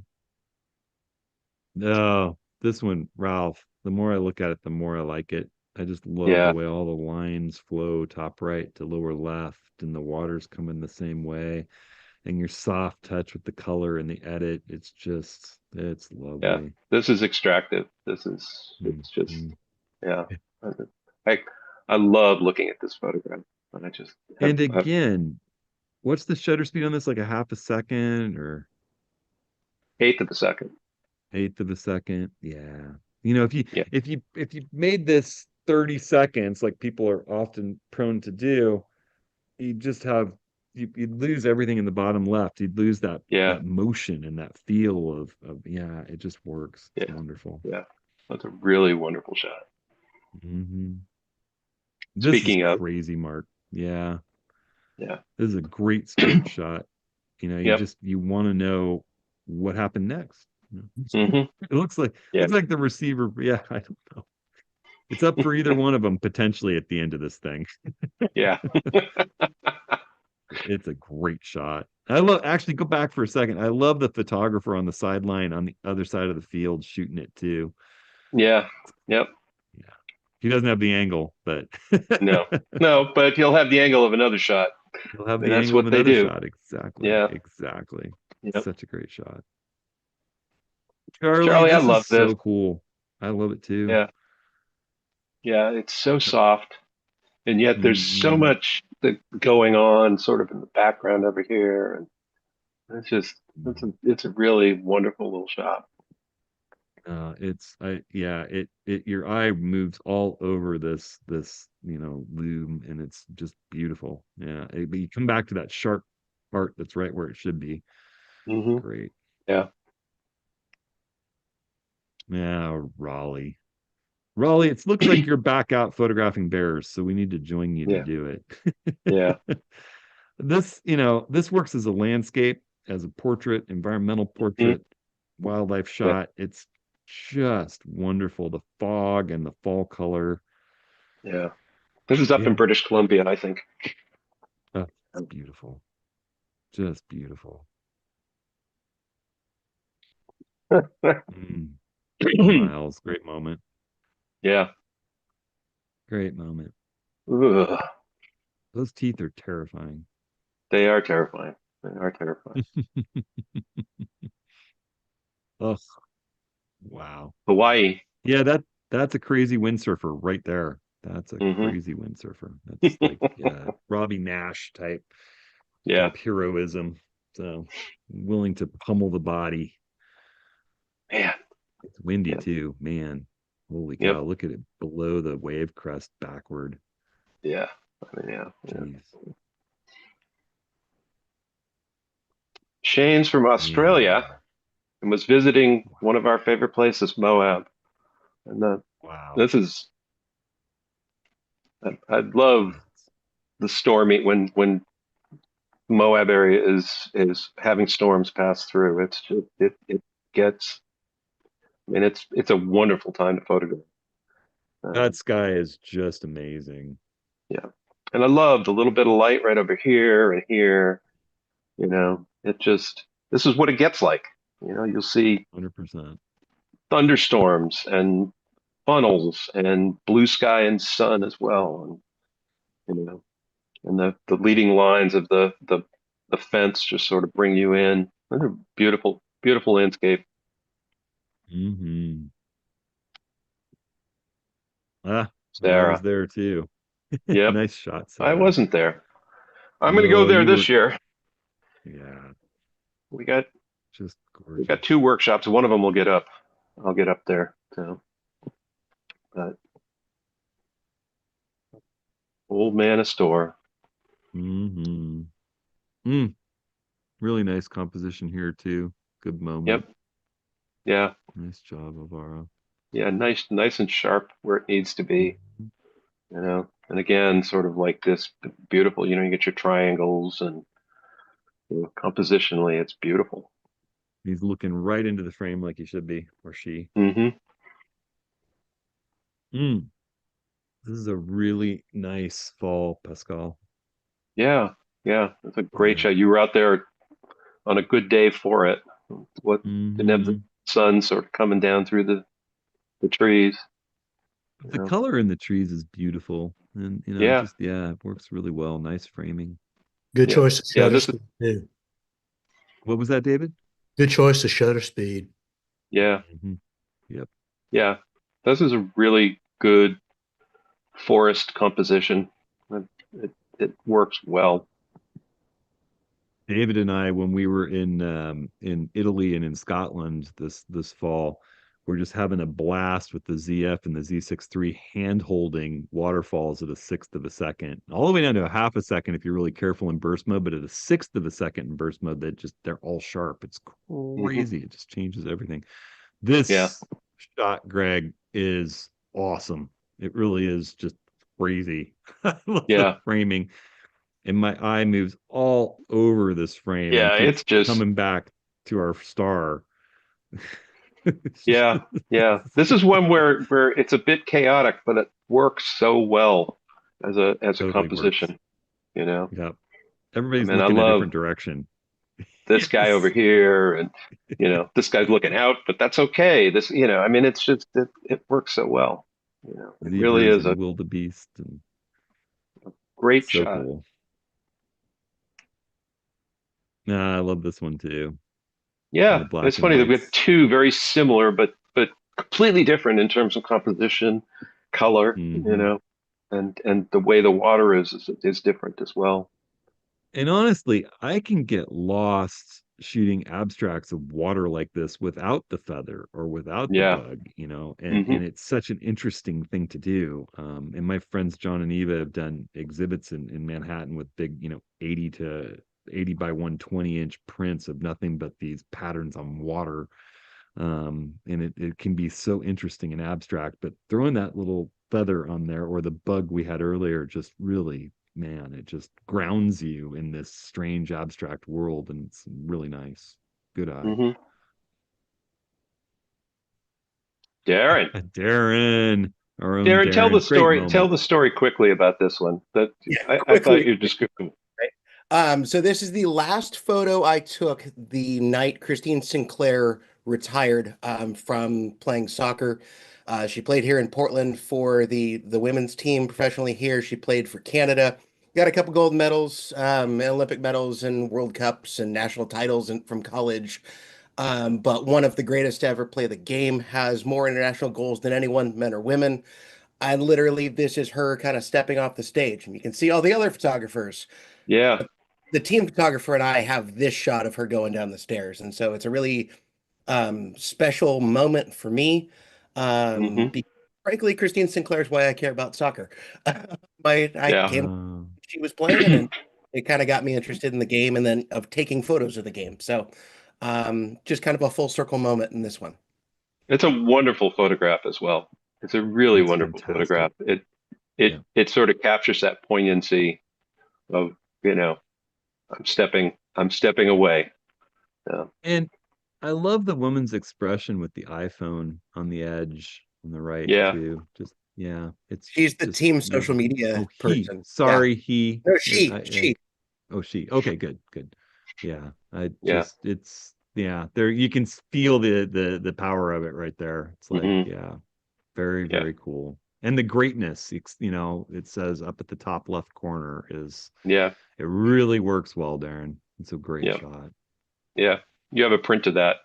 No, this one, Ralph, the more I look at it, the more I like it. I just love the Yeah. way all the lines flow top right to lower left, and the water's coming the same way. and your soft touch with the color and the edit. It's lovely. This is extractive. It's just, Mhm. yeah. I, I love looking at this photograph. And I just And have again, what's the shutter speed on this? Like a half a second or eighth of a second. eighth of a second? Yeah. You know, Yeah. if you made this 30 seconds, like people are often prone to do, you just have you'd lose everything in the bottom left. You'd lose Yeah. that motion and that feel of yeah, it just works. It's Yeah. wonderful. Yeah. That's a really wonderful shot. This is Speaking of, crazy, Mark. Yeah. yeah. This is a great straight shot. You know, Yep. you want to know what happened next. You know? Hmm. It looks Yeah. like the receiver. Yeah, I don't know. It's up for either one of them potentially at the end of this thing. Yeah. It's a great shot. I love actually go back for a second. I love the photographer on the sideline on the other side of the field shooting it too. Yeah. Yep. Yeah. He doesn't have the angle, but No. No, but he'll have the angle of another shot. he'll have And the that's angle of what they another do. shot. Exactly. Yeah. Exactly. Yep. Such a great shot. Charlie, Charlie, I this is love this. so cool. I love it too. Yeah. Yeah. It's so soft. And yet there's so Mhm. much going on sort of in the background over here. And it's just, it's a really wonderful little shot. Your eye moves all over this, loom and it's just beautiful. Yeah. But you come back to that sharp part that's right where it should be. Hmm. Great. Yeah. Yeah, Raleigh. Raleigh, it looks like you're back out photographing bears, so we need to join you to Yeah. do it. Yeah. This works as a landscape, as a portrait, environmental Mhm. portrait, wildlife Yeah. shot. It's just wonderful. The fog and the fall color. Yeah. This is up in Yeah. British Columbia, I think. Oh, it's beautiful. Just beautiful. Mm. Miles, great moment. Yeah. Great moment. Ugh. Those teeth are terrifying. They are terrifying. They are terrifying. Oh, wow. Hawaii. Yeah, that's a crazy windsurfer right there. That's a Hmm. crazy windsurfer. That's like Robbie Nash Yeah. type heroism. So willing to pummel the body. Man. It's windy Yeah. too, man. Holy Yep. cow, look at it below the wave crest backward. Yeah. I mean, yeah. Yeah. Jeez. Shane's from Man. Australia and was visiting one of our favorite places, Moab. And Wow. this is, I love the stormy when Moab area is having storms pass through. It's just it gets. I mean, it's a wonderful time to photograph. That Um, sky is just amazing. yeah, and I love the little bit of light right over here and here. It just this is what it gets like. You'll see 100%. thunderstorms and funnels and blue sky and sun as well, and the leading lines of the fence just sort of bring you in. They're beautiful, beautiful landscape. Hmm. Ah, I was Sarah. there too. Yep. Nice shot, I Sarah. wasn't there. I'm going to go No, there you this were, year. yeah, We got just we got gorgeous. two workshops. One of them will get up. I'll get up there. So, but old man a store. Hmm. Mm, really nice composition here too. Good moment. Yep. Yeah. Nice job, Alvaro. Yeah. Nice and sharp where it needs to be. And again, sort of like this beautiful. You get your triangles and compositionally, it's beautiful. He's looking right into the frame like he should be, or she. Hmm. Mm, this is a really nice fall Pascal. Yeah. Yeah. It's a great Yeah. shot. You were out there on a good day for it. What didn't have the Hmm. sun sort of coming down through the trees. The color in the trees is beautiful. And Yeah. just it works really well. Nice framing. Good Yeah. choice of Yeah. shutter speed too. What was that, David? Good choice of shutter speed. Yeah. Yep. Yeah. This is a really good forest composition. It works well. David and I, when we were in Italy and in Scotland this fall, we're just having a blast with the ZF and the Z6 III hand holding waterfalls at a sixth of a second, all the way down to a half a second if you're really careful in burst mode, but at a sixth of a second in burst mode, they're all sharp. It's Mhm. crazy. It just changes everything. Yeah. This shot, Greg, is awesome. It really is just crazy. I love the Yeah. framing, and my eye moves all over this frame and Yeah. keeps It's just, coming back to our star. yeah. Yeah. This is one where it's a bit chaotic, but it works so well as a Totally works. composition, you know. Yep. I Everybody's mean, I looking a love different direction. this guy over Yes. here and this guy's looking out, but that's okay. This, I mean, it's just it works so well. It really Zebras is a and wildebeest and great so shot. cool. Nah, I love this one too. And the Yeah, it's black and funny that we have whites. two very similar but completely different in terms of composition, color, Hmm. and the way the water is different as well. And honestly, I can get lost shooting abstracts of water like this without the feather or without the Yeah. bug, and Hmm. it's such an interesting thing to do. And my friends John and Eva have done exhibits in Manhattan with big, 80 to 80 by 120-inch prints of nothing but these patterns on water. And it can be so interesting and abstract, but throwing that little feather on there or the bug we had earlier just really, man, it just grounds you in this strange abstract world, and it's really nice. Good eye. Hmm. Darren, Darren, our own Darren, tell the Darren. Great story. Tell moment. the story quickly about this one. That Yeah, I thought quickly. your description. Right. So this is the last photo I took the night Christine Sinclair retired from playing soccer. She played here in Portland for the women's team professionally here. She played for Canada, got a couple gold medals, Olympic medals, and World Cups and national titles from college. But one of the greatest to ever play the game, has more international goals than anyone, men or women. And literally, this is her kind of stepping off the stage. And you can see all the other photographers. Yeah. The team photographer and I have this shot of her going down the stairs. And so it's a really special moment for me. Hmm. Because frankly, Christine Sinclair is why I care about soccer. I Yeah. came, she was playing, and then it kind of got me interested in the game and then of taking photos of the game. So just kind of a full circle moment in this one. It's a wonderful photograph as well. It's a really It's wonderful fantastic. photograph. It Yeah. it sort of captures that poignancy of, I'm stepping away. Yeah. And I love the woman's expression with the iPhone on the edge on the right Yeah. too. Just yeah, it's She's the just team social beautiful. media Oh, he. person. Yeah. Sorry, he. No, I, she. oh, she. Okay, good, good. Yeah, I Yeah. just it's yeah. There you can feel the power of it right there. It's like Hmm. yeah, very Yeah. very cool. And the greatness, it says up at the top left corner is Yeah. it really works well, Darren. It's a great Yeah. shot. Yeah. You have a print of that.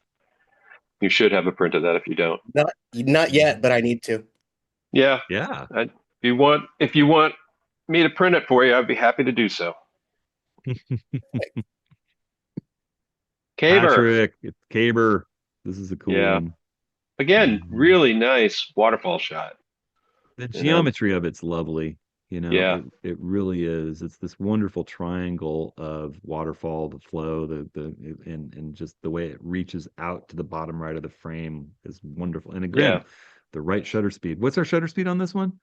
You should have a print of that if you don't. Not Mhm. yet, but I need to. Yeah. Yeah. If you want me to print it for you, I'd be happy to do so. Caber. Patrick, it's Caber. This is a cool Yeah. one. Again, Mhm. really nice waterfall shot. The You know. geometry of it's lovely. Yeah. It really is. It's this wonderful triangle of waterfall, the flow, and just the way it reaches out to the bottom right of the frame is wonderful. And Yeah. again, the right shutter speed. What's our shutter speed on this one?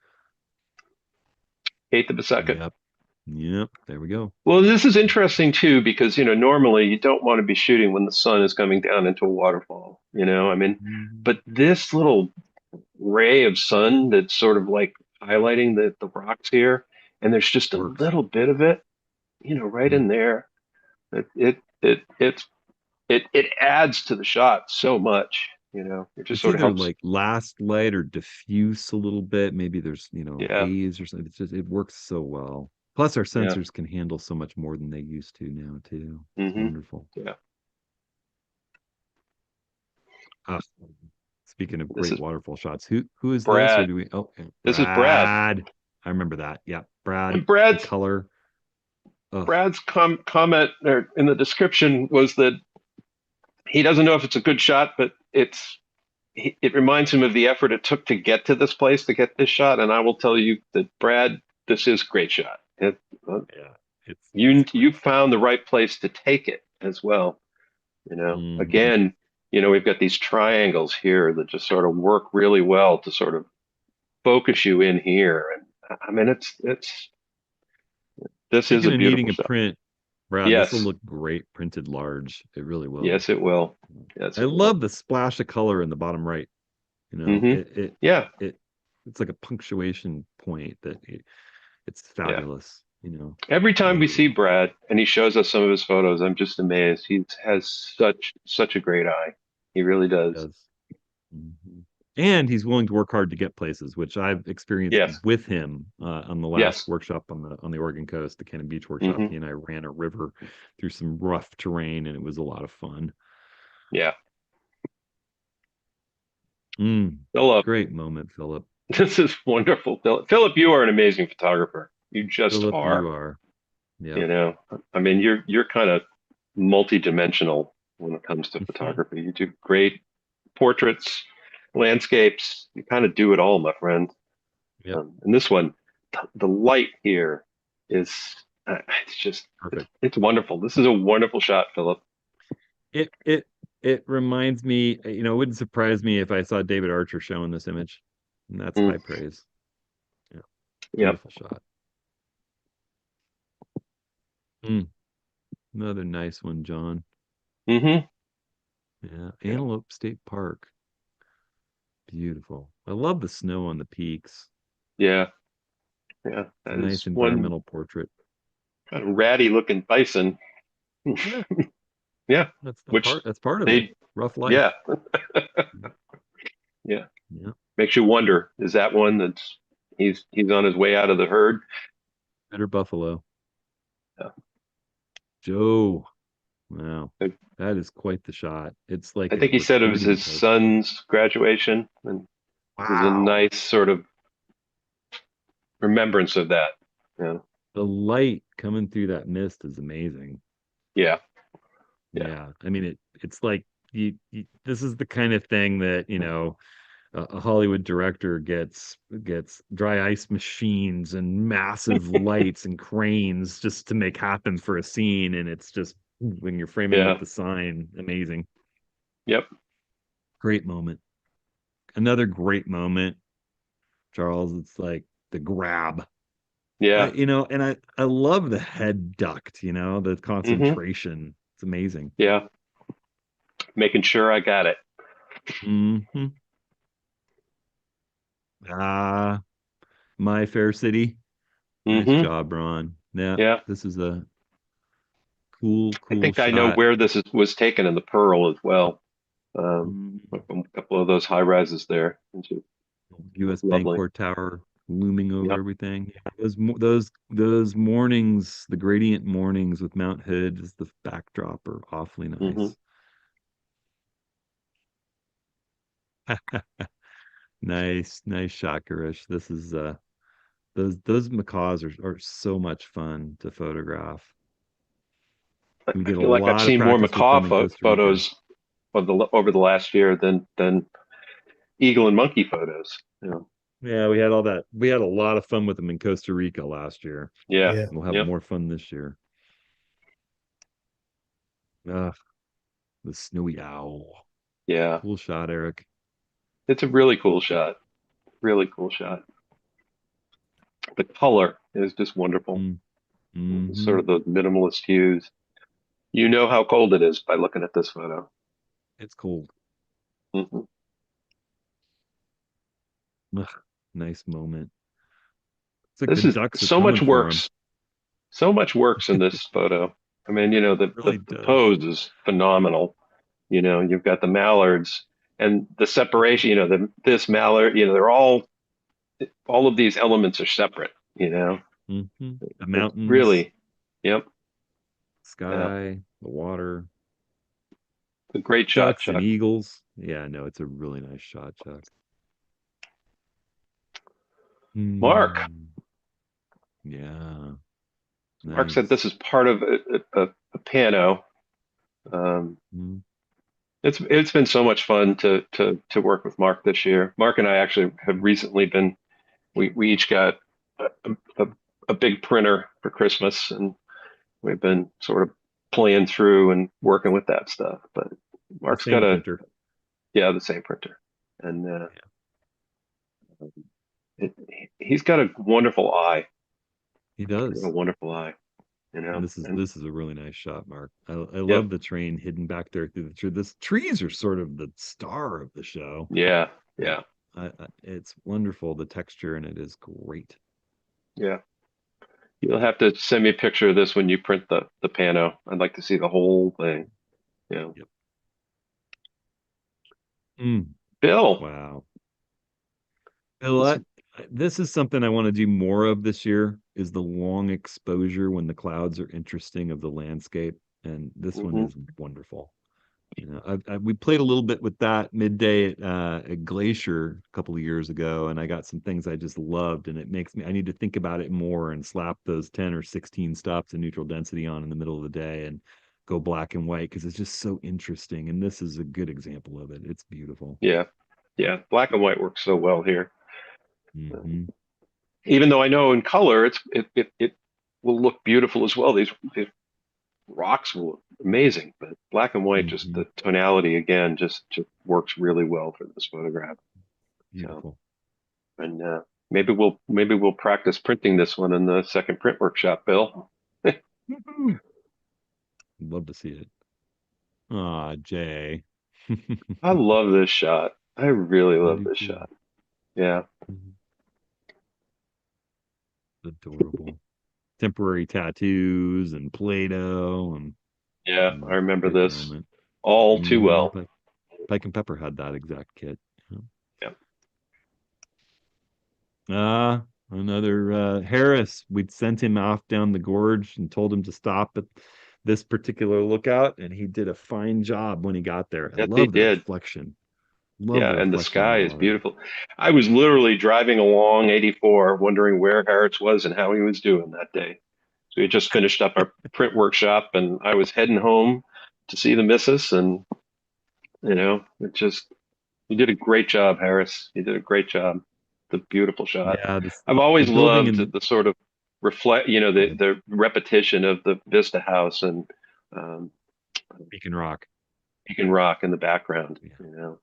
Eighth of a second. Yep. Yep. There we go. Well, this is interesting too because normally you don't want to be shooting when the sun is coming down into a waterfall. I mean, Mhm. but this little ray of sun that's sort of like highlighting the rocks here, and there's just a Works. little bit of it, right Yep. in there. It adds to the shot so much. It just It's sort of either helps. like last light or diffuse a little bit. Maybe there's, Yeah, haze or something. It works so well. Plus our yeah, sensors can handle so much more than they used to now too. It's hmm wonderful. yeah, Ah, speaking of This great is waterfall shots, who is this? Or Brad. do we? Oh, yeah, This is Brad. Brad. I remember that. Yeah, Brad. And The Brad's color. Ugh. comment there in the description was that he doesn't know if it's a good shot, but it reminds him of the effort it took to get to this place to get this shot. And I will tell you that Brad, this is a great shot. Yeah, it's You found the right place to take it as well. Mhm. Again, we've got these triangles here that just sort of work really well to sort of focus you in here. And I mean, this is Speaking a of beautiful needing a shot. print, Brad, this will Yes, look great printed large. It really will. yes, it will. Yes, I it will. love the splash of color in the bottom right. Hmm. Yeah, It's like a punctuation point it's yeah. fabulous. Every time we Really see Brad and he shows us some of his photos, I'm just amazed. He has such a great eye. He really does. does. Mhm. And he's willing to work hard to get places, which I've experienced Yes, with him on the last yes. workshop on the Oregon coast, the Cannon Beach workshop. Hmm. He and I ran a river through some rough terrain, and it was a lot of fun. Yeah. Mm, Philip, great moment, Philip. this is wonderful. Philip, you are an amazing photographer. You just Philip, are. you are. You Yep. know, I mean, you're kind of multi-dimensional when it comes to photography. You do great portraits, landscapes. You kind of do it all, my friend. Yep. And this one, the light here is it's just Perfect. it's wonderful. This is a wonderful shot, Philip. It it it reminds me, it wouldn't surprise me if I saw David Archer showing this image. And that's Mm, high praise. Yeah. yep. Beautiful shot. Mm, another nice one, John. Hmm. Yeah. Yeah. Antelope State Park. Beautiful. I love the snow on the peaks. Yeah. Yeah. It's a That is nice one environmental portrait. kind of ratty looking bison. Yeah, Yeah. Which that's part of it. they, Rough yeah. life. Yeah. Yeah. Makes you wonder, is that one that's he's on his way out of the herd? Better buffalo. Yeah. Joe. Wow. I, That is quite the shot. It's like I a think he said it was recruiting his poster. son's graduation, and it was a Wow. nice sort of remembrance of that. Yeah. The light coming through that mist is amazing. Yeah. Yeah. Yeah. I mean it's like this is the kind of thing that, a Hollywood director gets dry ice machines and massive lights and cranes just to make happen for a scene, and it's just when you're framing with Yeah. the sign, amazing. Yep. Great moment. Another great moment, Charles. It's like the grab. Yeah. And I love the head duct, the Hmm. concentration. It's amazing. Yeah. Making sure I got it. Hmm. Ah, My Fair City. Nice Hmm. job, Ron. Yeah, Yeah. this is a cool, I cool think I know shot. where was taken in the Pearl as well. Mm, A couple of those high rises there. U.S. Lovely. Bancorp Tower looming over Yep. everything. Yeah, those mornings, the gradient mornings with Mount Hood as the backdrop are awfully Hmm. nice. Nice, nice shot, Garish. This is those macaws are so much fun to photograph. We I get a feel like I've lot of seen more practice with macaw them in Costa Rica. photos over the last year than eagle and monkey photos. Yeah, we had all that. We had a lot of fun with them in Costa Rica last year. Yeah. Yeah. We'll have Yep. more fun this year. Ah, the snowy owl. Yeah. Cool shot, Eric. It's a really cool shot. Really cool shot. The color is just wonderful. Mm. Hmm. Sort of the minimalist hues. You know how cold it is by looking at this photo. It's cold. Hmm. Ugh, nice moment. It's like the This is ducks are coming for him. so much works in this photo. I mean, It really the does. pose is phenomenal. You've got the mallards and the separation, this mallard, they're all of these elements are separate, Hmm. The It's mountains, really, yep. Yeah. sky, the water. a great shot, Ducks and Chuck. eagles. Yeah, no, it's a really nice shot, Chuck. Mark. Hmm. Yeah. Mark said Nice. this is part of a pano. Mm. It's been so much fun to work with Mark this year. Mark and I actually have recently been we each got a, a, a big printer for Christmas, and we've been sort of playing through and working with that stuff. But The Mark's got same printer. the same printer, and Yeah. it, he's got a wonderful eye, He a does. wonderful eye, And and this is a really nice shot, Mark. I yep, love the train hidden back there through the tree. This trees are sort of the star of the show. yeah, Uh, yeah, it's wonderful. The texture in it is great. yeah. You'll have to send me a picture of this when you print the pano. I'd like to see the whole thing. Yeah. Yep. Mm, Bill, wow. Bill, this is, this is something I want to do more of this year is the long exposure when the clouds are interesting of the landscape. And this one mhm. is wonderful. You know, we played a little bit with that midday at Glacier a couple of years ago, and I got some things I just loved, and it makes me, I need to think about it more and slap those 10 or 16 stops of neutral density on in the middle of the day and go black and white because it's just so interesting. And this is a good example of it. It's beautiful. Yeah, yeah. Black and white works so well here. Hmm. Even though I know in color it will look beautiful as well. These rocks will look amazing, but black and white, just Hmm. the tonality again, just works really well for this photograph. So, Beautiful. and maybe we'll practice printing this one in the second print workshop, Bill. Woohoo. Love to see it. Ah, Jay. I love this shot. I really I love do this too. shot. Yeah, Mhm. Adorable. Temporary tattoos and Play-Doh and yeah. I remember great this moment. all too Hmm. well. Pike and Pepper had that exact kit. Yeah. Ah, another Harris. We'd sent him off down the gorge and told him to stop at this particular lookout, and he did a fine job when he got there. I Yes, he love the did. reflection. Love Yeah, the and the reflection in the sky is water. beautiful. I was literally driving along 84, wondering where Harrods was and how he was doing that day. So we had just finished up our print workshop, and I was heading home to see the missus, and it just you did a great job, Harris. You did a great job. It's a beautiful shot. Yeah, I've the always building loved in the sort of reflect, go the ahead, the repetition of the Vista House and um, Beacon Rock. Beacon Rock in the background. Yeah, yeah.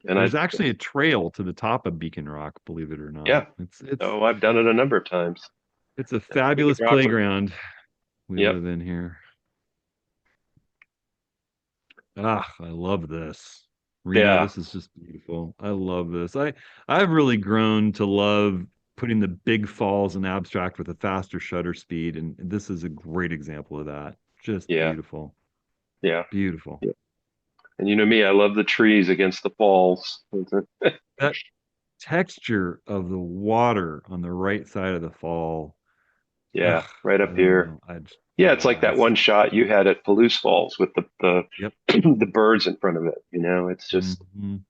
And There's actually a trail to the top of Beacon Rock, believe it or not. yeah, It's oh, I've done it a number of times. it's a Beacon fabulous Rock. playground we Yep. live in here. Ah, I love this. Reno, Yeah. this is just beautiful. I love this. I've really grown to love putting the big falls in abstract with a faster shutter speed, and this is a great example of that. Just Yeah. beautiful. Yeah. Beautiful. Yeah. And you know me, I love the trees against the falls. That texture of the water on the right side of the fall. Yeah, Ugh, right I up don't here. know. Yeah, it's like that It's one shot you had at Palouse Falls with the yep. the birds in front of it. It's just Mhm.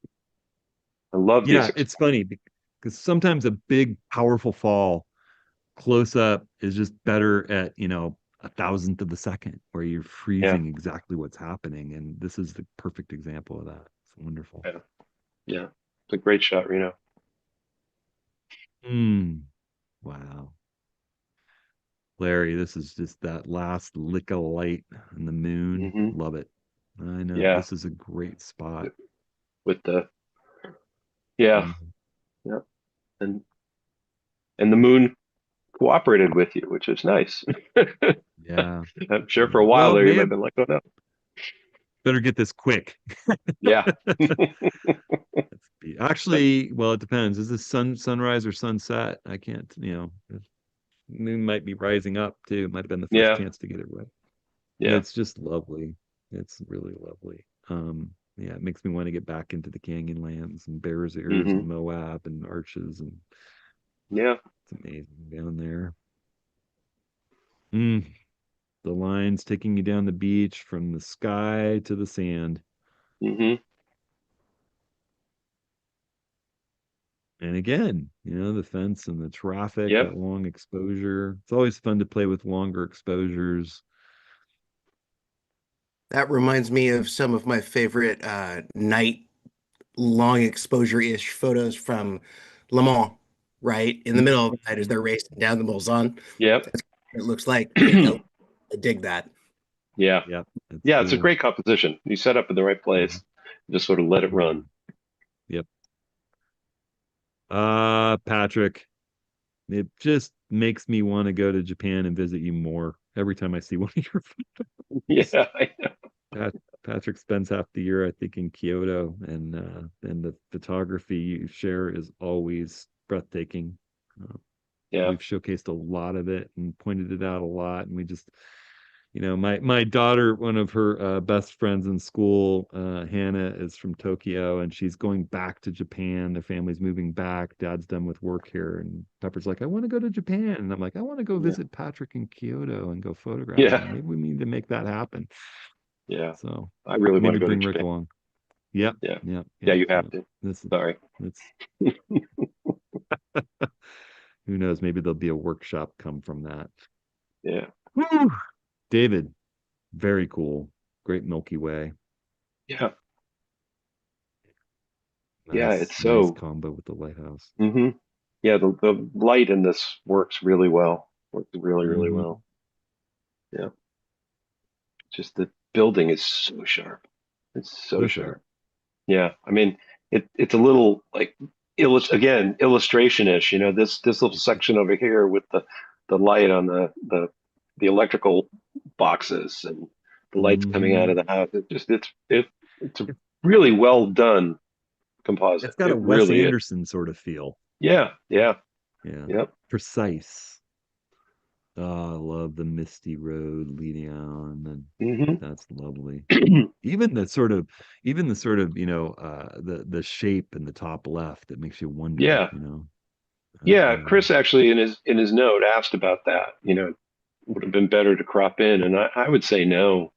I love these. Yeah, it's funny because sometimes a big, powerful fall close up is just better at, a thousandth of a second where you're Yeah, freezing exactly what's happening. And this is the perfect example of that. It's wonderful. yeah, yeah. It's a great shot, Reno. Mm, wow. Larry, this is just that last lick of light in the moon. Hmm. Love it. I know Yeah, this is a great spot. with the yeah, Mhm. yeah, and the moon cooperated with you, which is nice. Yeah. I'm sure for Yeah. a while Well, it there you may might have have been like, oh no. better get this quick. Yeah. Actually, well, it depends. Is this sunrise or sunset? I can't, the moon might be rising up too. It might have been the first Yeah, chance to get it right. yeah. It's just lovely. It's really lovely. Yeah, it makes me want to get back into the canyon lands and Bears Ears Hmm. and Moab and Arches, and Yeah. it's amazing down there. Mm, the lines taking you down the beach from the sky to the sand. Hmm. And again, the fence and the traffic, Yep. that long exposure. It's always fun to play with longer exposures. That reminds me of some of my favorite night long exposure-ish photos from Le Mans, right? In the middle of the night as they're racing down the Mulsanne. Yep. That's what it looks like. I dig that. Yeah. Yep. It's Yeah, it's a cool. great composition. You set up in the right place. Just sort of let it run. Yep. Patrick, it just makes me want to go to Japan and visit you more every time I see one of your photos. Yeah, I know. Patrick spends half the year, I think, in Kyoto, and the photography you share is always breathtaking. Yeah. We've showcased a lot of it and pointed it out a lot, and we just, my daughter, one of her best friends in school, Hannah, is from Tokyo, and she's going back to Japan. Their family's moving back. Dad's done with work here, and Pepper's like, I want to go to Japan, and I'm like, I want to go visit Patrick in Kyoto and go photograph Yeah. him. Maybe we need to make that happen. Yeah. So I really want maybe to go to bring Rick Japan. along. Yep. Yeah. Yep. Yeah, Yep, you have yep. to. This is Sorry. it's who knows? Maybe there'll be a workshop come from that. Yeah. Woo! David, very cool. Great Milky Way. Yeah. Nice, Yeah, it's nice so. combo with the lighthouse. Hmm. Yeah, the light in this works really well. Works really, really Mhm. well. Yeah. Just the building is so sharp. It's so So sharp. sharp. Yeah. I mean, it's a little like illustration-ish, this little section over here with the light on the electrical boxes and the lights coming out Mhm. of the house. It's a really well done composite. It's got a It Wes really is. Anderson sort of feel. Yeah, yeah, Yeah. yep, Precise. Oh, I love the misty road leading on, and hmm that's lovely. Even the sort of, the shape in the top left that makes you wonder, yeah, Uh, yeah. uh, Chris actually in his note asked about that. Would have been better to crop in, and I would say no.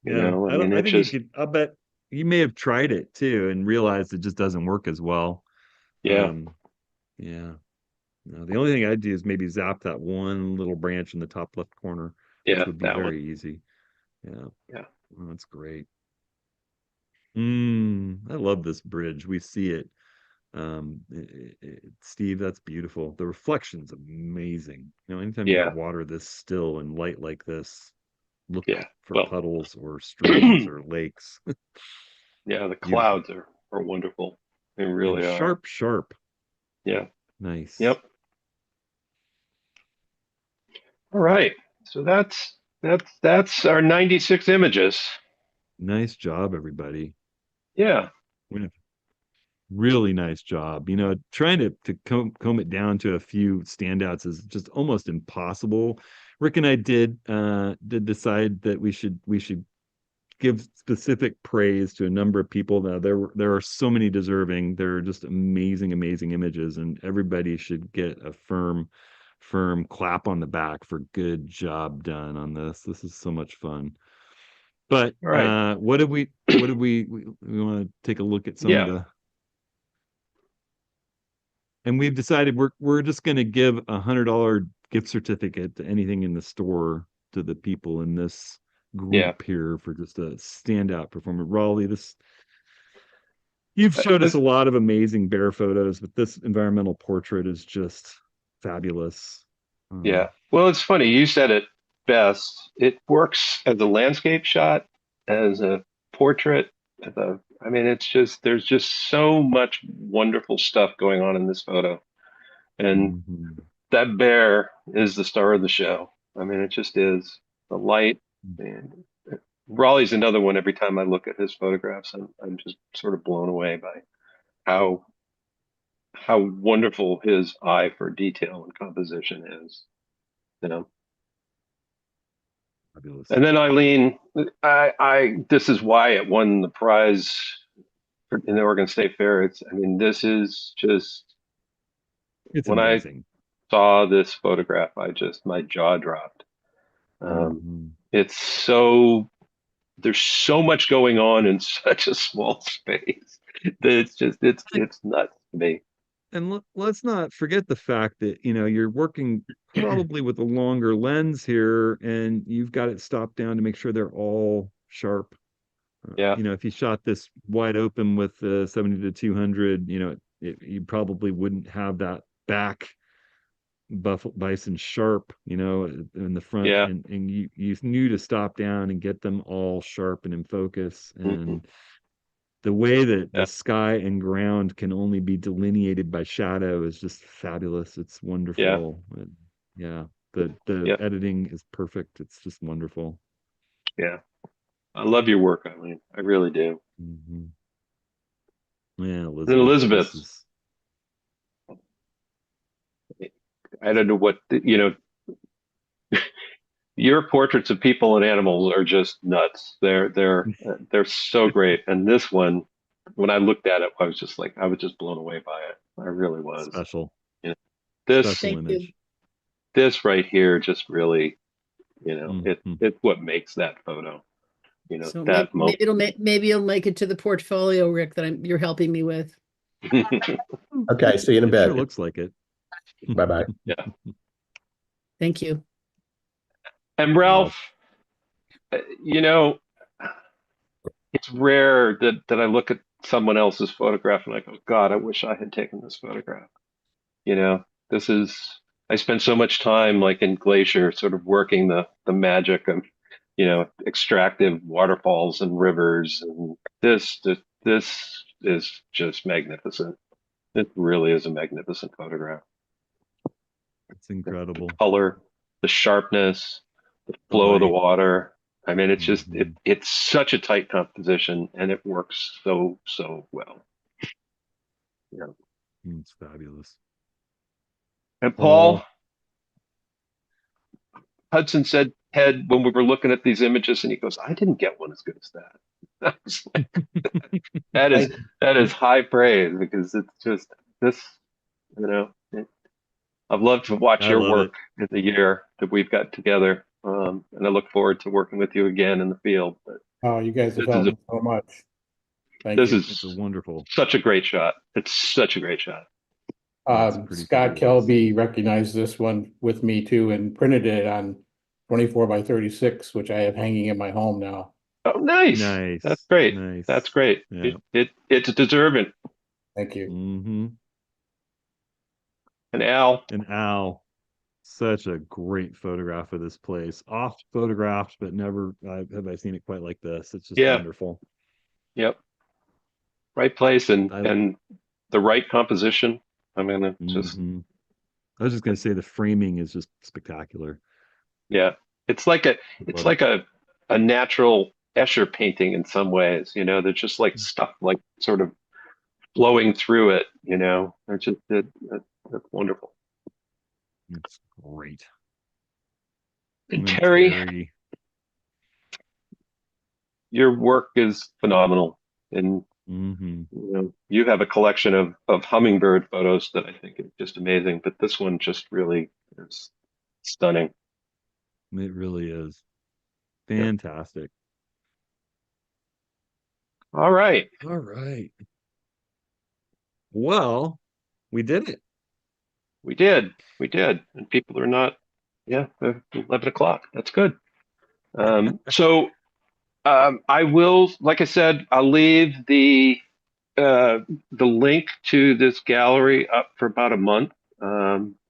yeah, I mean, I it think you just could. I'll bet you may have tried it too and realized it just doesn't work as well. yeah, Um, yeah. No, the only thing I'd do is maybe zap that one little branch in the top left corner, which yeah, would be that one. very easy. Yeah. Yeah. Oh, that's great. I love this bridge. We see it. Steve, that's beautiful. The reflection's amazing. Anytime you get Yeah, water this still and light like this, look yeah. for Well, puddles or streams or lakes. yeah, the Beautiful. clouds are wonderful. They And really are. sharp, sharp. Yeah. Nice. Yep. All right. So that's our 96 images. Nice job, everybody. Yeah. Really nice job. Trying to comb it down to a few standouts is just almost impossible. Rick and I did decide that we should give specific praise to a number of people. Now there are so many deserving. There are just amazing, amazing images, and everybody should get a firm clap on the back for good job done on this. This is so much fun. But All right. we want to take a look at some of Yeah. the. And we've decided we're just going to give $100 gift certificate to anything in the store to the people in this Yeah. group here for just a standout performer. Raleigh, you've showed us a This, lot of amazing bear photos, but this environmental portrait is just fabulous. yeah. Well, it's funny. You said it best. It works as a landscape shot, as a portrait, I mean, there's just so much wonderful stuff going on in this photo. And Mhm. that bear is the star of the show. I mean, it just is. The light, and Raleigh's another one. Every time I look at his photographs, I'm just sort of blown away by how how wonderful his eye for detail and composition is. You know. Fabulous. And then Eileen, I this is why it won the prize in the Oregon State Fair. I mean, this is just It's when I amazing. saw this photograph, my jaw dropped. Um, Mhm. there's so much going on in such a small space that it's nuts to me. And let's not forget the fact that, you're working probably with a longer lens here, and you've got it stopped down to make sure they're all sharp. Yeah. If you shot this wide open with the 70 to 200, you probably wouldn't have that back bison sharp, in the front, Yeah. and you knew to stop down and get them all sharp and in focus. And the way that Yeah. the sky and ground can only be delineated by shadow is just fabulous. It's wonderful. Yeah. The Yeah. editing is perfect. It's just wonderful. Yeah. I love your work, Eileen. I really do. Mhm. Yeah, And Elizabeth, this is I don't know what, your portraits of people and animals are just nuts. They're so great. And this one, when I looked at it, I was just blown away by it. I really was. special, You know, this special Thank you. image. this right here just really, Mhm. it's what makes that photo. So That maybe moment. maybe it'll make it to the portfolio, Rick, that you're helping me with. Okay, see you in a It sure bit. looks like it. Bye-bye. Yeah. Thank you. And Ralph, uh, you know, it's rare that I look at someone else's photograph and I go, God, I wish I had taken this photograph. You know, this is, I spent so much time like in Glacier, sort of working the magic of, extractive waterfalls and rivers. And this is just magnificent. It really is a magnificent photograph. It's incredible. Color, the sharpness, the The flow of the light. water. I mean, it's just Mhm. it's such a tight composition and it works so well. Yeah. It's fabulous. And Paul Hudson said, Ted, when we were looking at these images, and he goes, I didn't get one as good as that. I was like, that is Thank that is high praise because it's just this, you know, I've loved to watch I your love work it. in the year that we've got together. And I look forward to working with you again in the field. But Oh, you guys have this is helped a me so much. Thank this you. It's a is wonderful. such a great shot. It's such a great shot. It's pretty Scott fabulous. Kelby recognized this one with me too and printed it on 24 by 36, which I have hanging in my home now. Oh, nice. That's Nice. great. Nice. That's great. Yeah. It's deserving. Thank you. Mm-hmm. And Al, And Al, such a great photograph of this place. Oft photographed, but never have I seen it quite like this. It's just yeah, wonderful. yep, right place and I and the right composition. I mean, it's just mhm. I was just gonna say the framing is just spectacular. yeah, it's like a it's Love it. like a natural Escher painting in some ways. There's just like stuff like sort of flowing through it. It's just that's wonderful. It's great. And And Terry, Terry, your work is phenomenal, and mm-hmm. you have a collection of hummingbird photos that I think is just amazing. But this one just really is stunning. It really is Yeah. fantastic. All right. All right. Well, we did it. We did. We did. And people are not, yeah, 11 o'clock. That's good. So I will, like I said, I'll leave the link to this gallery up for about a month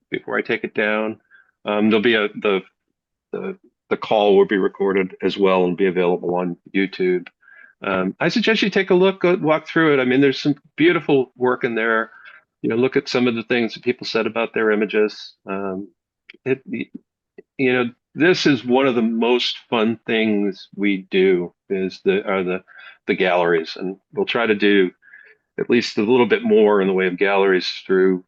before I take it down. There'll be the the call will be recorded as well and be available on YouTube. I suggest you take a look, walk through it. I mean, there's some beautiful work in there. Look at some of the things that people said about their images. It, this is one of the most fun things we do is the galleries, and we'll try to do at least a little bit more in the way of galleries through,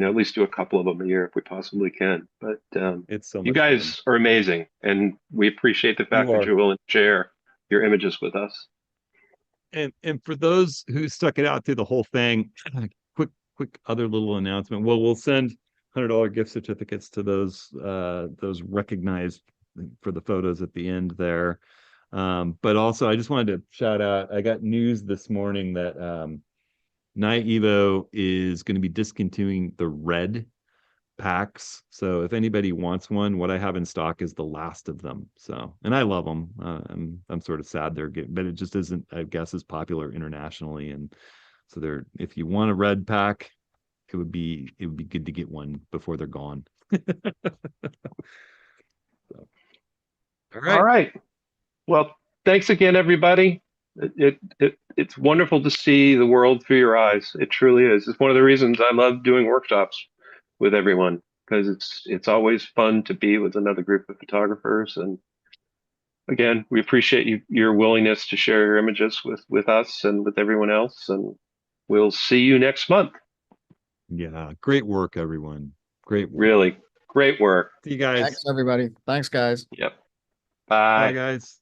at least do a couple of them a year if we possibly can. But It's so you much fun. guys are amazing, and we appreciate the fact You that are. you're willing to share your images with us. And for those who stuck it out through the whole thing, quick other little announcement. Well, we'll send $100 gift certificates to those recognized for the photos at the end there. But also I just wanted to shout out, I got news this morning that Night Evo is going to be discontinuing the red packs. So if anybody wants one, what I have in stock is the last of them. So, and I love them. I'm sort of sad they're getting, but it just isn't, I guess, as popular internationally. And so they're, if you want a red pack, it would be good to get one before they're gone. So, All right. Well, thanks again, everybody. It's wonderful to see the world through your eyes. It truly is. It's one of the reasons I love doing workshops with everyone, because it's always fun to be with another group of photographers. And again, we appreciate your willingness to share your images with us and with everyone else. And we'll see you next month. Yeah, great work, everyone. Great work. Really great work. See you guys. Thanks, everybody. Thanks, guys. Yep. Bye, Bye. guys.